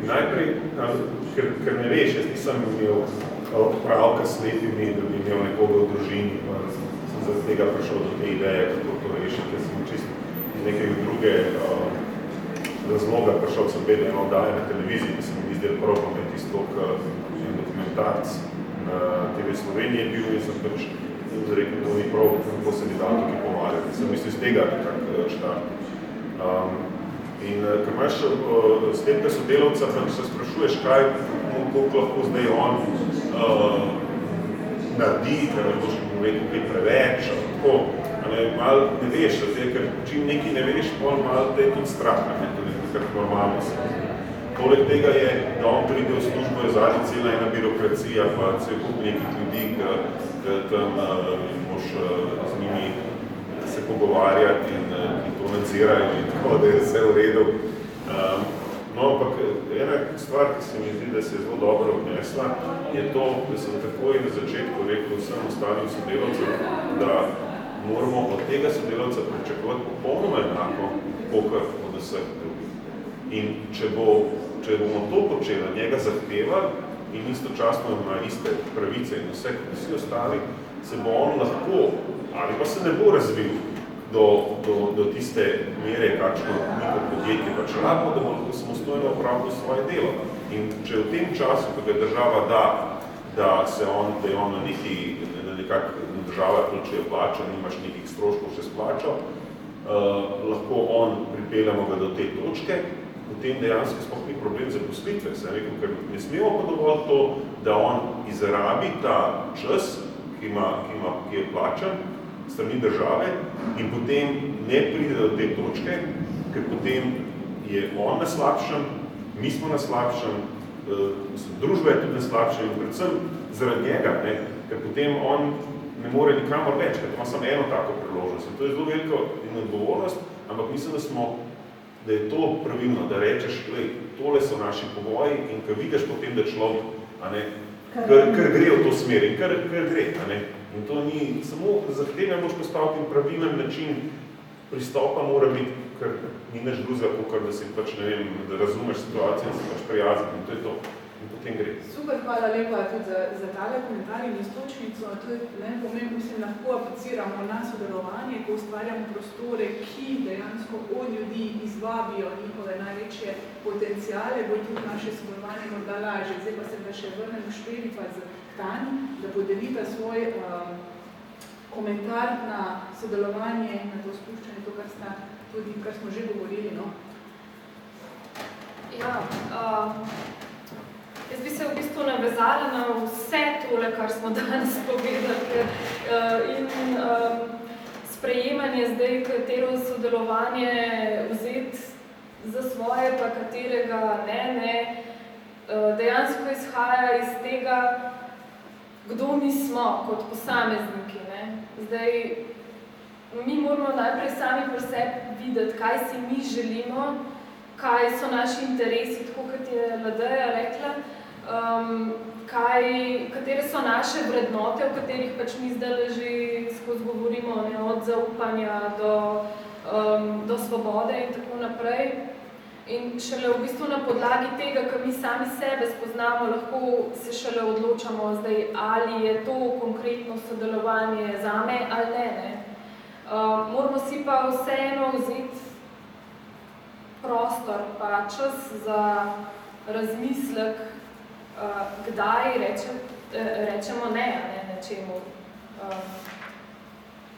najprej, ker ne veš, jaz nisem imel pravka s slepimi, da bi imel nekoga v družini, pa sem zaradi tega prišel do te ideje, kako to rešiti, jaz sem čisto iz nekega druge razloga prišel, sem vedel eno oddaje na televiziji, ki se mi izdel prav pamet iz tog dokumentarc na TV Slovenije bil in sem pač rekel, to ni prav, kako se mi dal tukaj pomagati. Sem mislil iz tega nekako štarti. In ker imaš s tem, da sodelavca, pa se sprašuješ, kaj, koliko lahko zdaj on naredi, ker ne boš mu rekel kaj preveč, tako, malo ne veš, ker čim nekaj ne veš, malo te je tudi strah, to je nekako normalno se. Poleg tega je, da on pride v službo, je zadnji cela ena birokracija, pa cel kup nekih ljudi, ki tam boš z njimi se pogovarjati in to nadzirajo in tako, da je vse v redu. No, ampak ena stvar, ki se mi zdi, da se je zelo dobro odnesla, je to, da sem takoj na začetku rekel vsem ostalim sodelavcem, da moramo od tega sodelavca pričakovati popolnoma enako, kakor od vseh drugih. In če bomo to počeli, njega zahtevali in istočasno ima iste pravice in vsi ostali, se bo on lahko ali pa se ne bo razvil do tiste mere, kakšno neko podjetje pač rabo, da bo lahko samostojno opravljal svoje delo. In če v tem času, ko ga država da, da je on na nekak država plačuje plačo, nimaš nekih stroškov še splačal, lahko on pripeljamo ga do te točke, potem dejansko sploh ni problem zaposlitve. Se rekel, ker ne smemo pa dovolj to, da on izrabi ta čas, ki je plačan strani države in potem ne pride do te točke, ker potem je on na slabšem, mi smo na slabšem, družba je tudi na slabšem in predvsem zaradi njega, ker potem on ne more nikamor več, ker ima samo eno tako priložnost. To je zelo velika odgovornost, ampak mislim, da je to pravilno, da rečeš, tole so naši pogoji in ko vidiš potem, da človek, ker gre v to smer in ker gre. In to ni samo zahtevno, moš postaviti in pravilen način pristopa mora biti, ker ni nič drugega, kakor da si pač, ne vem, da razumeš situacijo in si pač prijazen in to je to. In potem gre.
Super, hvala lepa tudi za tale komentar in istočnico. To je pomembno, mislim, lahko apliciramo na sodelovanje, ko ustvarjamo prostore, ki dejansko od ljudi izvabijo njihove največje potencijale, bo tudi naše sodelovanje morda lažje. Zdaj pa se da še vrnemo Špeli pa z Tanji, da podelita svoj komentar na sodelovanje, na to spuščanje, to, kar smo že govorili. No?
Ja, jaz bi se v bistvu navezala na vse tole, kar smo danes povedali in sprejemanje zdaj, katero sodelovanje vzeti za svoje, pa katerega ne, dejansko izhaja iz tega, kdo mi smo kot posamezniki. Zdaj, mi moramo najprej sami pri sebi videti, kaj si mi želimo, kaj so naši interesi, tako kot je Ladeja rekla, katere so naše vrednote, o katerih pač mi zdaj že skozi govorimo, od zaupanja do svobode in tako naprej. In šele v bistvu na podlagi tega, ko mi sami sebe spoznamo, lahko se šele odločamo zdaj, ali je to konkretno sodelovanje zame ali ne. Moramo si pa vseeno vzeti prostor pa čas za razmislek, kdaj rečemo ne nečemu.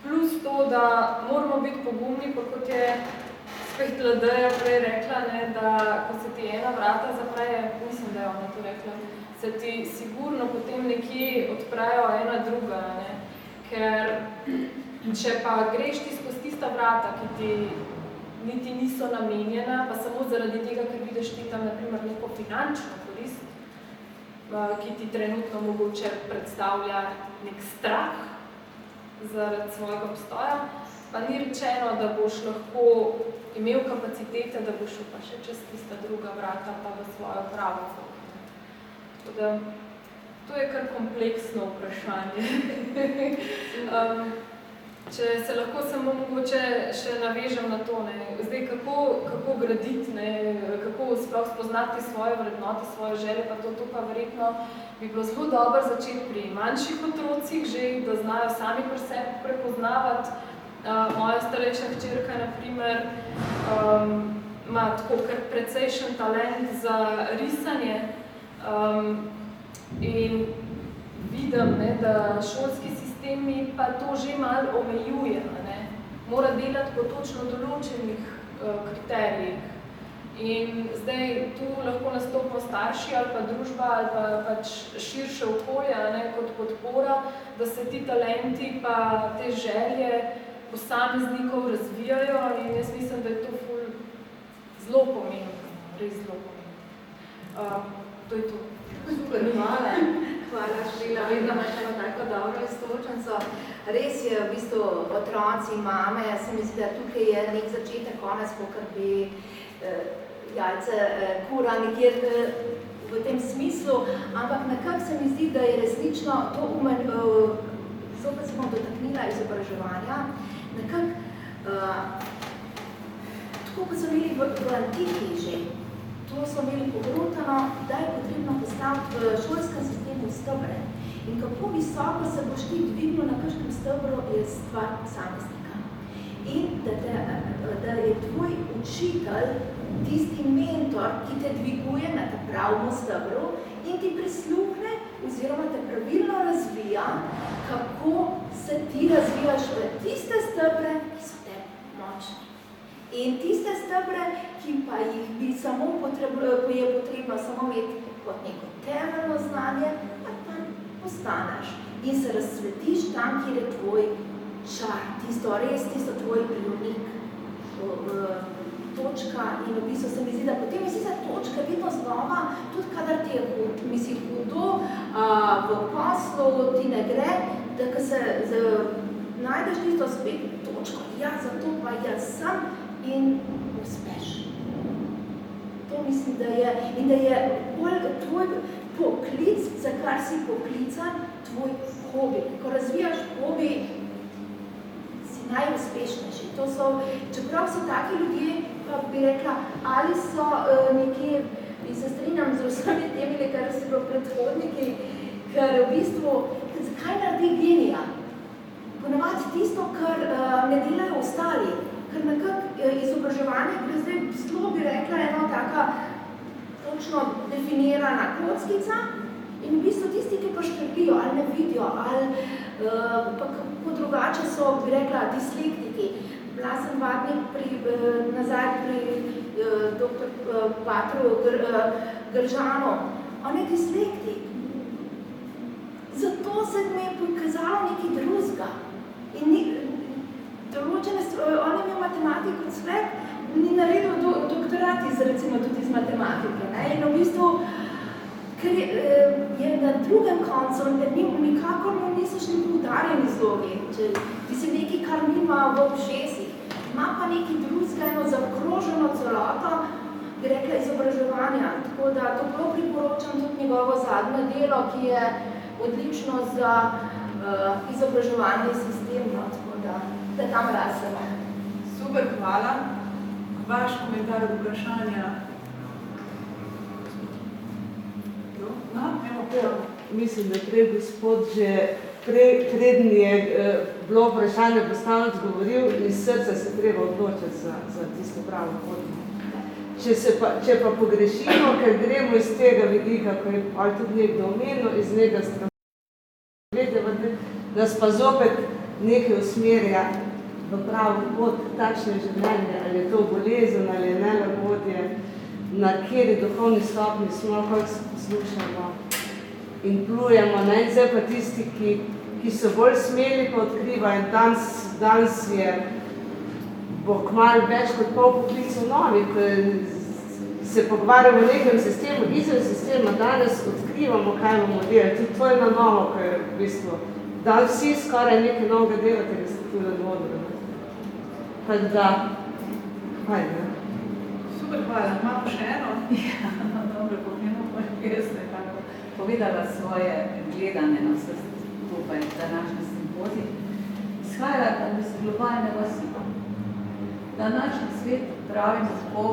Plus to, da moramo biti pogumni, pa kot je spet Ladeja prej rekla, da ko se ti ena vrata zapreje, mislim, da je ona to rekla, se ti sigurno potem nekje odprejo ena druga, ker če pa greš ti skozi tista vrata, ki ti niti niso namenjena, pa samo zaradi tega, ker vidiš ti tam naprimer neko finančno korist, ki ti trenutno mogoče predstavlja nek strah zaradi svojega obstoja, pa ni rečeno, da boš lahko imel kapacitete, da boš šel pa še čez tista druga vrata pa v svojo pravo. To je kar kompleksno vprašanje. Če se lahko samo mogoče še navežem na to, ne. Zdaj, kako graditi, ne, kako sploh spoznati svoje vrednote, svoje želje, pa to pa verjetno bi bilo zelo dobro začeti pri manjših otrocih, že da znajo sami pri sebi prepoznavati. Moja starejša hčerka, na primer, ima tako kar precejšen talent za risanje in vidim, ne, da šolski sistemi pa to že malo omejuje, ne. Mora delati po točno določenih kriterijih. In zdaj tu lahko nastopimo starši ali pa družba ali pa pač širše okolje, ne, kot podpora, da se ti talenti pa te želje posameznikov razvijajo in jaz mislim, da je to ful zelo pomembno, res zelo pomembno. To je to.
Super, hvala. Hvala, Šrila. Vedno imaš eno tako dobro istočnico. Res je, v bistvu, otroci, mame, se mi zdi, da tukaj je nek začetek, konec, kakor bi jajce kura nekjer v tem smislu, ampak nekako se mi zdi, da je resnično to zopet se bom dotaknila izobraževanja, nekako tako, kot so imeli v antiki že, to so imeli pogrotano, da je potrebno postaviti v šolskem sistemu stebre. In kako visoko se boš ti dvignil na kakšnem stebru, je stvar posameznika. In da je tvoj učitelj tisti mentor, ki te dviguje na ta pravmu stebru in ti prisluhne oziroma te pravilno razvija, kako se ti razvijaš v tiste stebre, ki so te močni. In tiste stebre, ki pa jih bi samo je potrebno samo imeti kot neko temeljno znanje, pa tam postaneš in se razsvetiš tam, kjer je tvoj čar, tisto tvoj prirodnik, točka in v bistvu se mi zdi, da potem je sicer točka vedno znova, tudi kadar ti je hudo, v poslu ti ne gre, da ko se najdeš tisto spet točko, ja, zato pa jaz sem, in uspeš. To mislim, da je tvoj poklic, za kar si poklican, tvoj hobi. Ko razvijaš hobi, si najuspešnejši. To so, čeprav so taki ljudje, pa bi rekla, ali so nekje, in se strinjam z vsemi temi, kar so bilo predhodniki, ker v bistvu, zakaj naredi genija? Ponavadi tisto, kar ne delajo ostali, ker nekako izobraževanje gre zdaj zelo, bi rekla, ena taka točno definirana kockica in v bistvu tisti, ki pa štrpijo ali ne vidijo, ali pa kako drugače so, bi rekla, dislektiki. Bila sem nazaj pri dr. Patru Gržanu. On je dislektik. Zato se mi je pokazalo nekaj drugega. On je imel matematiko svet, ni naredil doktorat recimo tudi iz matematike. Ne? In v bistvu, ker je na drugem koncu, nikakor niso šli poudarjeni zlogi, če ti si nekaj, kar nima v obšesih, ima pa nekaj drugega, eno zaokroženo celoto, bi rekla, izobraževanja. Tako da toplo priporočam tudi njegovo zadnje delo, ki je odlično za izobraževanje sistemno, tako da tam rasemo.
Super, hvala. Vaš komentar, vprašanja?
Mislim, da prej gospod že preden je bilo vprašanje postavljeno odgovoril, iz srca se treba odločiti za tisto pravo pot. Če pa pogrešimo, ker gremo iz tega vidika, ko je ali tudi nekdo omenil, iz njega nas pa zopet nekaj usmerja v pravo pot takšne življenje, ali je to bolezen, ali je nelagodje, na kateri duhovni stopni smo, koliko se poslušamo in plujemo. In zdaj pa tisti, ki so bolj smeli, pa odkrivajo. Danes bo kmalu več kot pol poklicov novih, se pogovarjamo o nekem sistemu, izven sistema, danes odkrivamo, kaj bomo delati. Tudi to je na novo, ko je v bistvu, da vsi skoraj nekaj novega delate, da ste tudi odvodili. Tako da, hajde.
Super, hvala. Imamo še eno?
Ja, dobro, pomembno, jaz nekako povedala svoje gledanje na vse skupaj današnji simpozij. izhajata iz globalne vasi. Današnji svet pravimo tako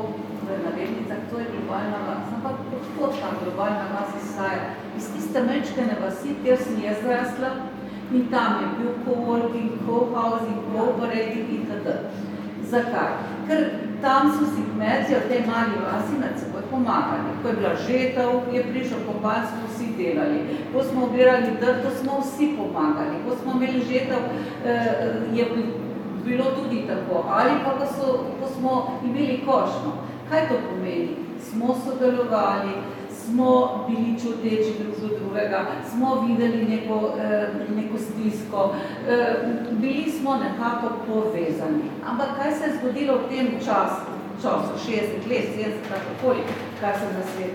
v navednicah, to je globalna vas. Ampak odkot ta globalna vas izhaja? Iz tiste mečkene vasi, kjer sem jaz zrasla, in tam je bil coworking, co-housing, co-operating itd. Zakaj? Ker tam so si kmetje v tej mali vasi med seboj pomagali. Ko je bila žetev, je prišel kompanj, smo vsi delali. Ko smo obirali drto, smo vsi pomagali. Ko smo imeli žetev, je bilo tudi tako. Ali pa ko smo imeli košnjo. Kaj to pomeni? Smo sodelovali, smo bili čuteči drug do drugega, smo videli neko stisko, bili smo nekako povezani. Ampak kaj se je zgodilo v tem času, 60 let, 70, takokoli, kar se na svet?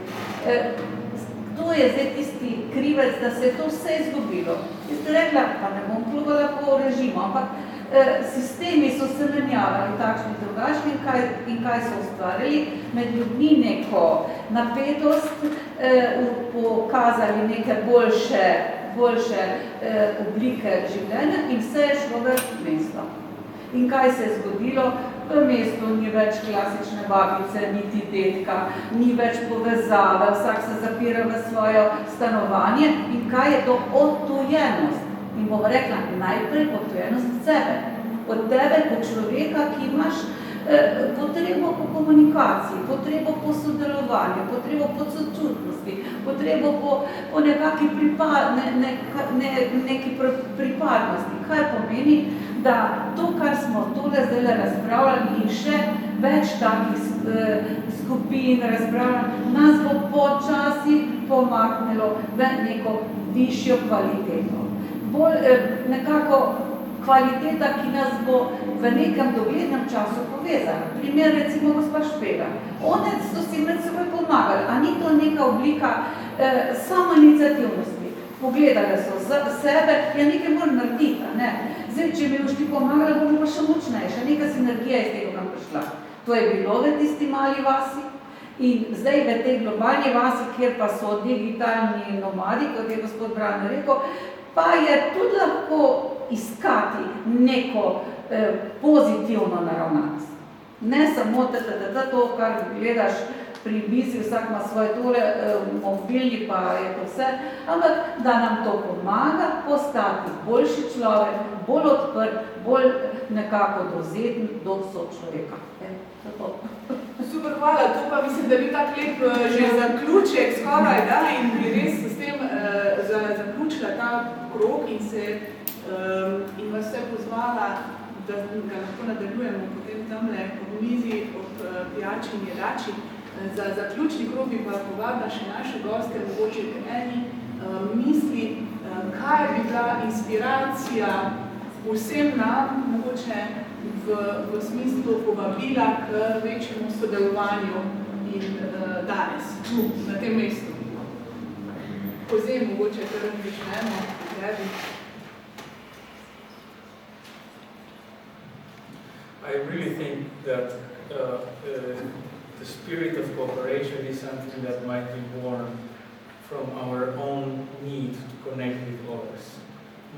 To je zdaj tisti krivec, da se je to vse izgubilo. Jaz ste rekla, pa ne bom pljubala po režimu, ampak sistemi so se menjavali takšni drugačni in kaj so ustvarjali, med ljudmi neko napetost, pokazali neke boljše oblike življenja in vse je šlo v mesto. In kaj se je zgodilo? V mestu ni več klasične babice, niti detka, ni več povezave, vsak se zapira v svoje stanovanje in kaj je to odtujenost? In bom rekla, najprej odtujenost sebe. Od tebe kot človeka, ki imaš potrebo po komunikaciji, potrebo po sodelovanju, potrebo po sočutnosti, potrebo po nekaki pripadnosti. Kaj pomeni, da to, kar smo tole zdaj razpravljali in še več takih skupin razpravljali, nas bo počasi pomaknilo v neko višjo kvaliteto. Bolj nekako kvaliteta, ki nas bo v nekem doglednem času povezana. Primer recimo gospa Špela. One so si med seboj pomagali, a ni to neka oblika samoiniciativnosti. Pogledali so sebe, ja nekaj moram narediti, ne? Zdaj, če mi boš ti pomagala, bomo pa še močnejša, neka sinergija iz tega nam prišla. To je bilo v tisti mali vasi in zdaj v tej globalni vasi, kjer pa so digitalni nomadi, kot je gospod Brane rekel, pa je tudi lahko iskati neko pozitivno naravnanost. Ne samo to, kar gledaš pri mizi, vsak ima svoje tole, mobilni pa je to vse, ampak da nam to pomaga postati boljši človek, bolj odprt, bolj nekako dovzeten do sočloveka.
Super, hvala. To pa mislim, da bi tak lep že zaključek skoraj, da, in bi res s tem zaključila ta krog in vas vse pozvala, da ga lahko nadaljujemo potem tamle ob mizi, ob pijači in jedači. Za zaključni krog bi pa povabila še naše goste, mogoče k eni misli, kaj bi bila inspiracija vsem nam, mogoče v smislu povabila k večjemu sodelovanju in danes, tu, na tem mestu. Pozem, mogoče, kar začnemo, tebi.
I really think that the spirit of cooperation is something that might be born from our own need to connect with others,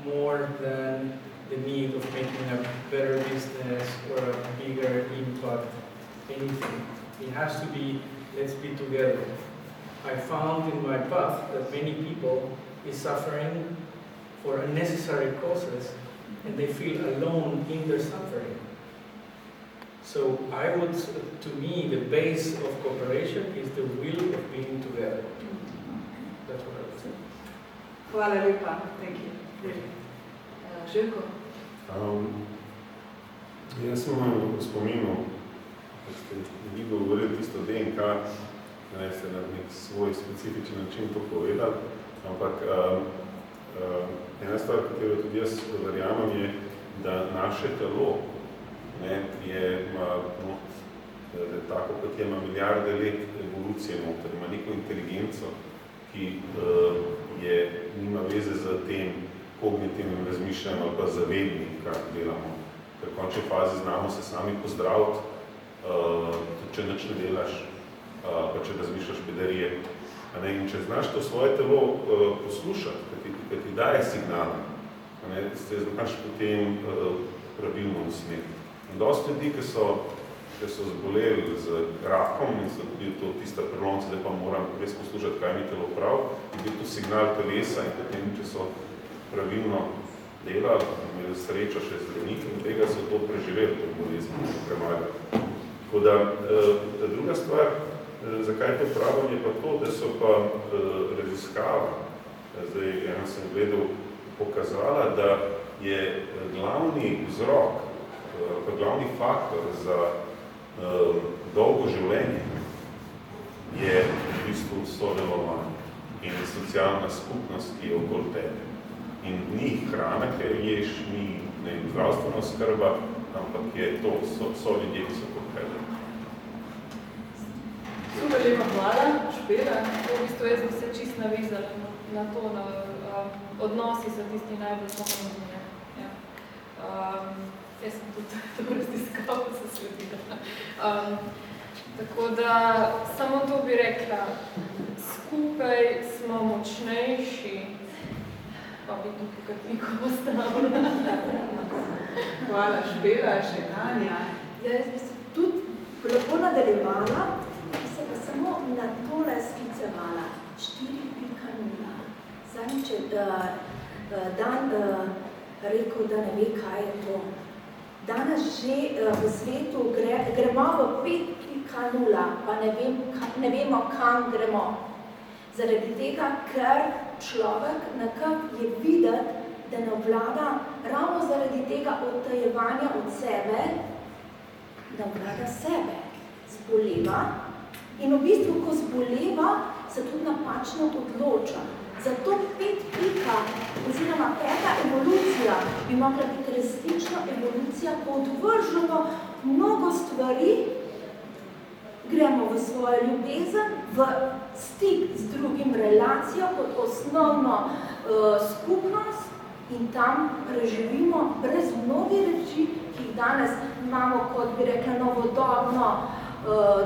more than the need of making a better business or a bigger impact, anything. It has to be, let's be together. I found in my path that many people is suffering for unnecessary causes and they feel alone in their suffering. So I would, to me, the base of cooperation is the will of being together. That's what I would say.
Hvala lepa. Thank you. Željko?
Jaz sem spomenil, da ste vi govorili tisto DNK, da ste na nek svoj specifičen način to povedali, ampak ena stvar, katero tudi jaz verjamem, je, da naše telo je tako, kot ima milijarde let evolucije noter, ima neko inteligenco, ki nima veze z tem kognitivnim razmišljanjem ali pa zavednim, kar delamo. Ker v končni fazi znamo se sami pozdraviti, če nič ne delaš, pa če razmišljaš bedarije. In če znaš to svoje telo poslušati, ki ti daje signale, ste pač potem pravilno usmerili. In dosti ljudi, ki so zboleli z rakom in so bil to tista prelomca, zdaj pa moram res poslušati, kaj mi telo prav, je bil to signal telesa in potem, če so pravilno delali, imeli srečo še z zdravnikom, tega so to preživeli, to bolezni premagali. Tako da, druga stvar, zakaj to pravim, je pa to, da so pa raziskava, zdaj eno sem gledal, pokazala, da je glavni vzrok, pa glavni faktor za dolgo življenje je v bistvu sodelovanje in socialna skupnost, ki je okoli tebe. In ni hrana, ker ješ, ni zdravstvena skrba, ampak je to, so ljudje, ki so okoli tebe.
Super lepa, hvala, Špela. V bistvu jaz bi se čisto navezala na to, na odnosi so tisti najbolj pomembni. Ja. Jaz sem tudi to raziskavo se sledila. Tako da samo to bi rekla, skupaj smo močnejši, pa bi tukaj kar niko postavila.
Hvala, Špela, še Anja.
Ja, jaz bi se tudi lahko nadaljevala, bi se pa samo na tole sklicevala. 4.0. Zadnjič je Dan rekel, da ne ve, kaj je to. Danes že v svetu gremo v 5.0, pa ne vemo, kam gremo. Zaradi tega, ker človek nekako je videti, da ne obvlada ravno zaradi tega odtajevanja od sebe, da obvlada sebe. Zboleva in v bistvu, ko zboleva, se tudi napačno odloča. Zato 5. oziroma 5. evolucija bi mogla biti resnično evolucija, ko odvržemo mnogo stvari, gremo v svojo ljubezen, v stik z drugim relacijo kot osnovno skupnost in tam preživimo brez mnogih reči, ki jih danes imamo, kot bi rekla, novodobno,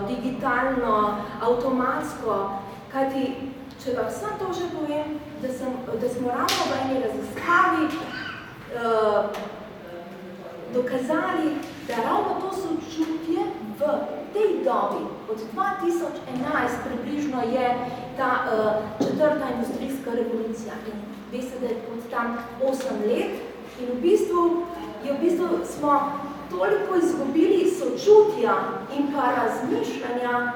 digitalno, avtomatsko, kajti če vam vsem to že povem, da smo ravno v eni raziskavi dokazali, da ravno to sočutje v tej dobi, od 2011 približno je ta 4. industrijska revolucija in veste, da je od tam 8 let in v bistvu smo toliko izgubili sočutja in pa razmišljanja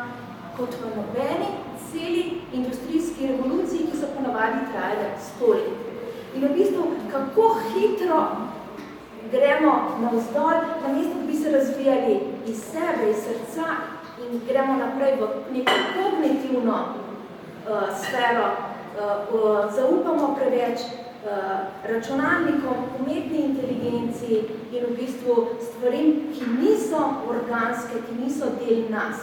kot v nobeni celi industrijski revoluciji, ki so ponavadi trajale 100 let. In v bistvu, kako hitro gremo navzdol, namesto da bi se razvijali iz sebe, iz srca in gremo naprej v neko kognitivno sfero, zaupamo preveč računalnikom, umetni inteligenciji in v bistvu stvarim, ki niso organske, ki niso del nas.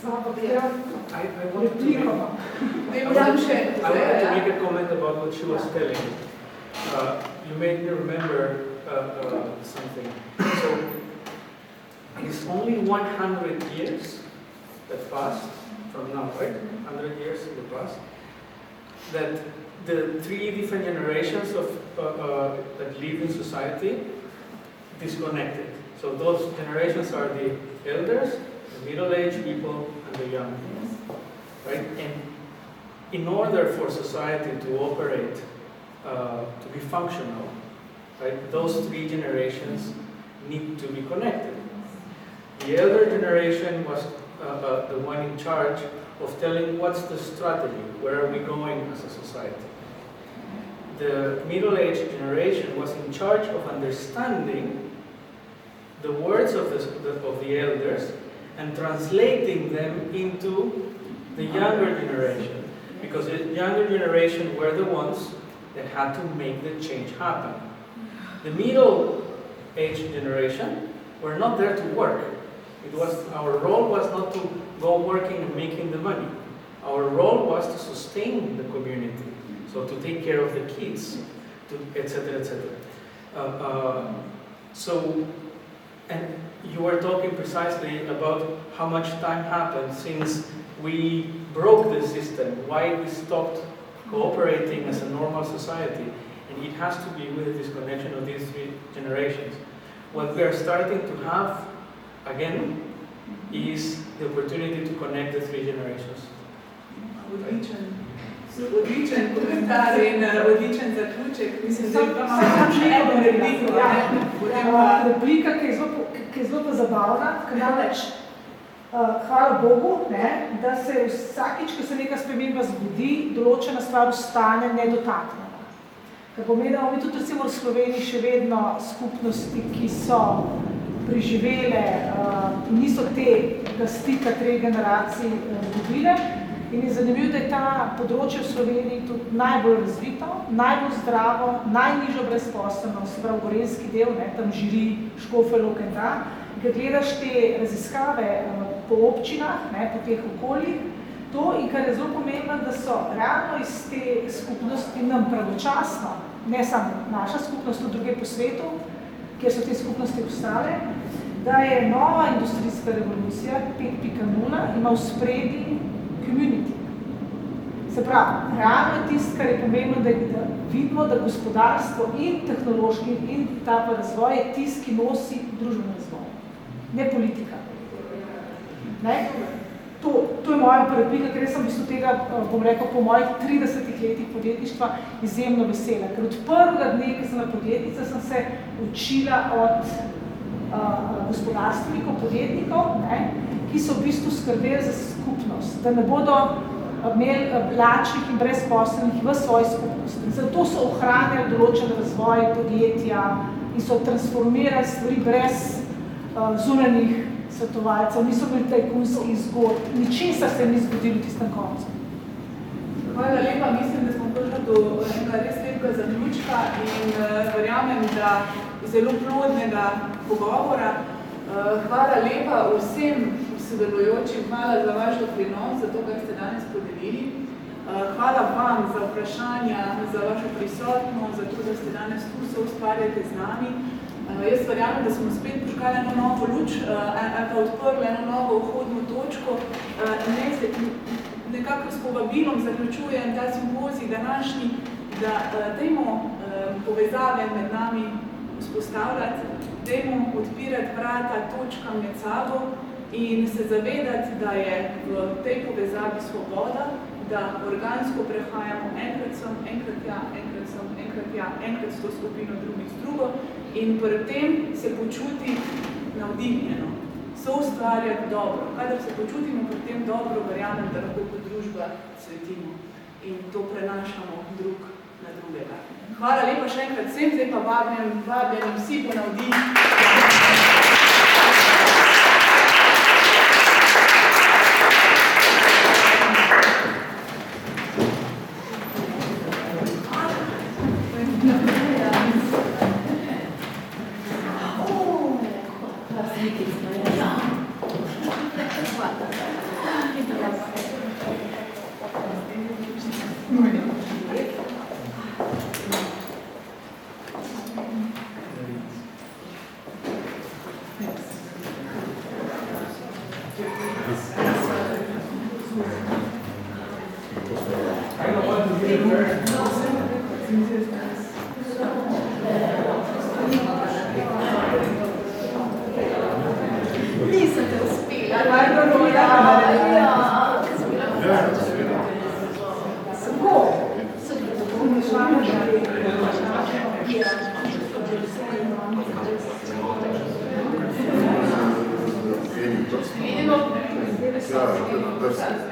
I want to make a comment about what she was telling. You made me remember something. So, it's only 100 years that passed from now, right? 100 years in the past, that the 3 different generations of that live in society disconnected. So those generations are the elders, the middle-aged people, and the young, right? And in order for society to operate, to be functional, right, those 3 generations need to be connected. The elder generation was the one in charge of telling what's the strategy, where are we going as a society. The middle-aged generation was in charge of understanding the words of the elders and translating them into the younger generation, because the younger generation were the ones that had to make the change happen. The middle-aged generation were not there to work. Our role was not to go working and making the money. Our role was to sustain the community, so to take care of the kids, etc., etc. And you were talking precisely about how much time happened since we broke the system, why we stopped cooperating as a normal society, and it has to be with this connection of these three generations. What we are starting to have, again, is the opportunity to connect the three generations.
Odličen komentar in odličen zaključek. Mislim, da
replika, ki je zelo pa zabavna, ker namreč, hvala Bogu, da se vsakič, ko se neka sprememba zgodi, določena stvar ostane nedotaknjena. Ker pomeni, da mi tudi recimo v Sloveniji še vedno skupnosti, ki so preživele, niso tega stika treh generacij dobile. In je zanimivo, da je ta področje v Sloveniji tudi najbolj razvito, najbolj zdravo, najnižjo brezposelnost, se pravi gorenjski del, tam Žiri, Škofja Loka in ta. In ko gledaš te raziskave po občinah, po teh okoljih, to, in kar je zelo pomembno, da so realno iz te skupnosti nam pravočasno, ne samo naša skupnost, tudi druge po svetu, kjer so te skupnosti ostale, da je nova industrijska revolucija 5.0 ima v spredi community. Se pravi, realno je tisto, kar je pomembno, da vidimo, da gospodarstvo in tehnološki in ta pa razvoj je tisto, ki nosi družbeni razvoj, ne politika. To je moja replika, ker sem v bistvu tega, bom rekel, po mojih 30 letih podjetništva izjemno vesela. Ker od prvega dne, ko sem podjetnica, sem se učila od gospodarstvenikov, podjetnikov, ki so v bistvu skrbeli za skupnost, da ne bodo imeli lačnih in brezposelnih v svoji skupnosti. Zato so ohranjali določene razvoje podjetja in so transformirali stvari brez zunanjih svetovalcev, niso bili tajkunskih zgodb, ničesar se ni zgodilo v tistem koncu.
Hvala lepa, mislim, da smo prišli do enega res lepega zaključka in verjamem, da zelo plodnega pogovora. Hvala lepa vsem sodelujočim, hvala za vaš doprinos, za to, kar ste danes podelili. Hvala vam za vprašanja, za vašo prisotnost, za to, da ste danes tu soustvarjate z nami. Jaz verjamem, da smo spet požgali eno novo luč ali pa odprli eno novo vhodno točko. Nekako s povabilom zaključujem ta simpozij današnji, da dajmo povezave med nami vzpostavljati, dajmo odpirati vrata točkam med sabo in se zavedati, da je v tej povezavi svoboda, da organsko prehajamo enkrat sem, enkrat ja, enkrat sem, enkrat ja, enkrat s to skupino, drugič z drugo in pri tem se počuti navdihnjeno, soustvarjati dobro. Kadar se počutimo pri tem dobro, verjamem, da lahko kot družba cvetimo in to prenašamo drug na drugega. Hvala lepa še enkrat vsem, zdaj pa vabljeni vsi po navdih.
Ja,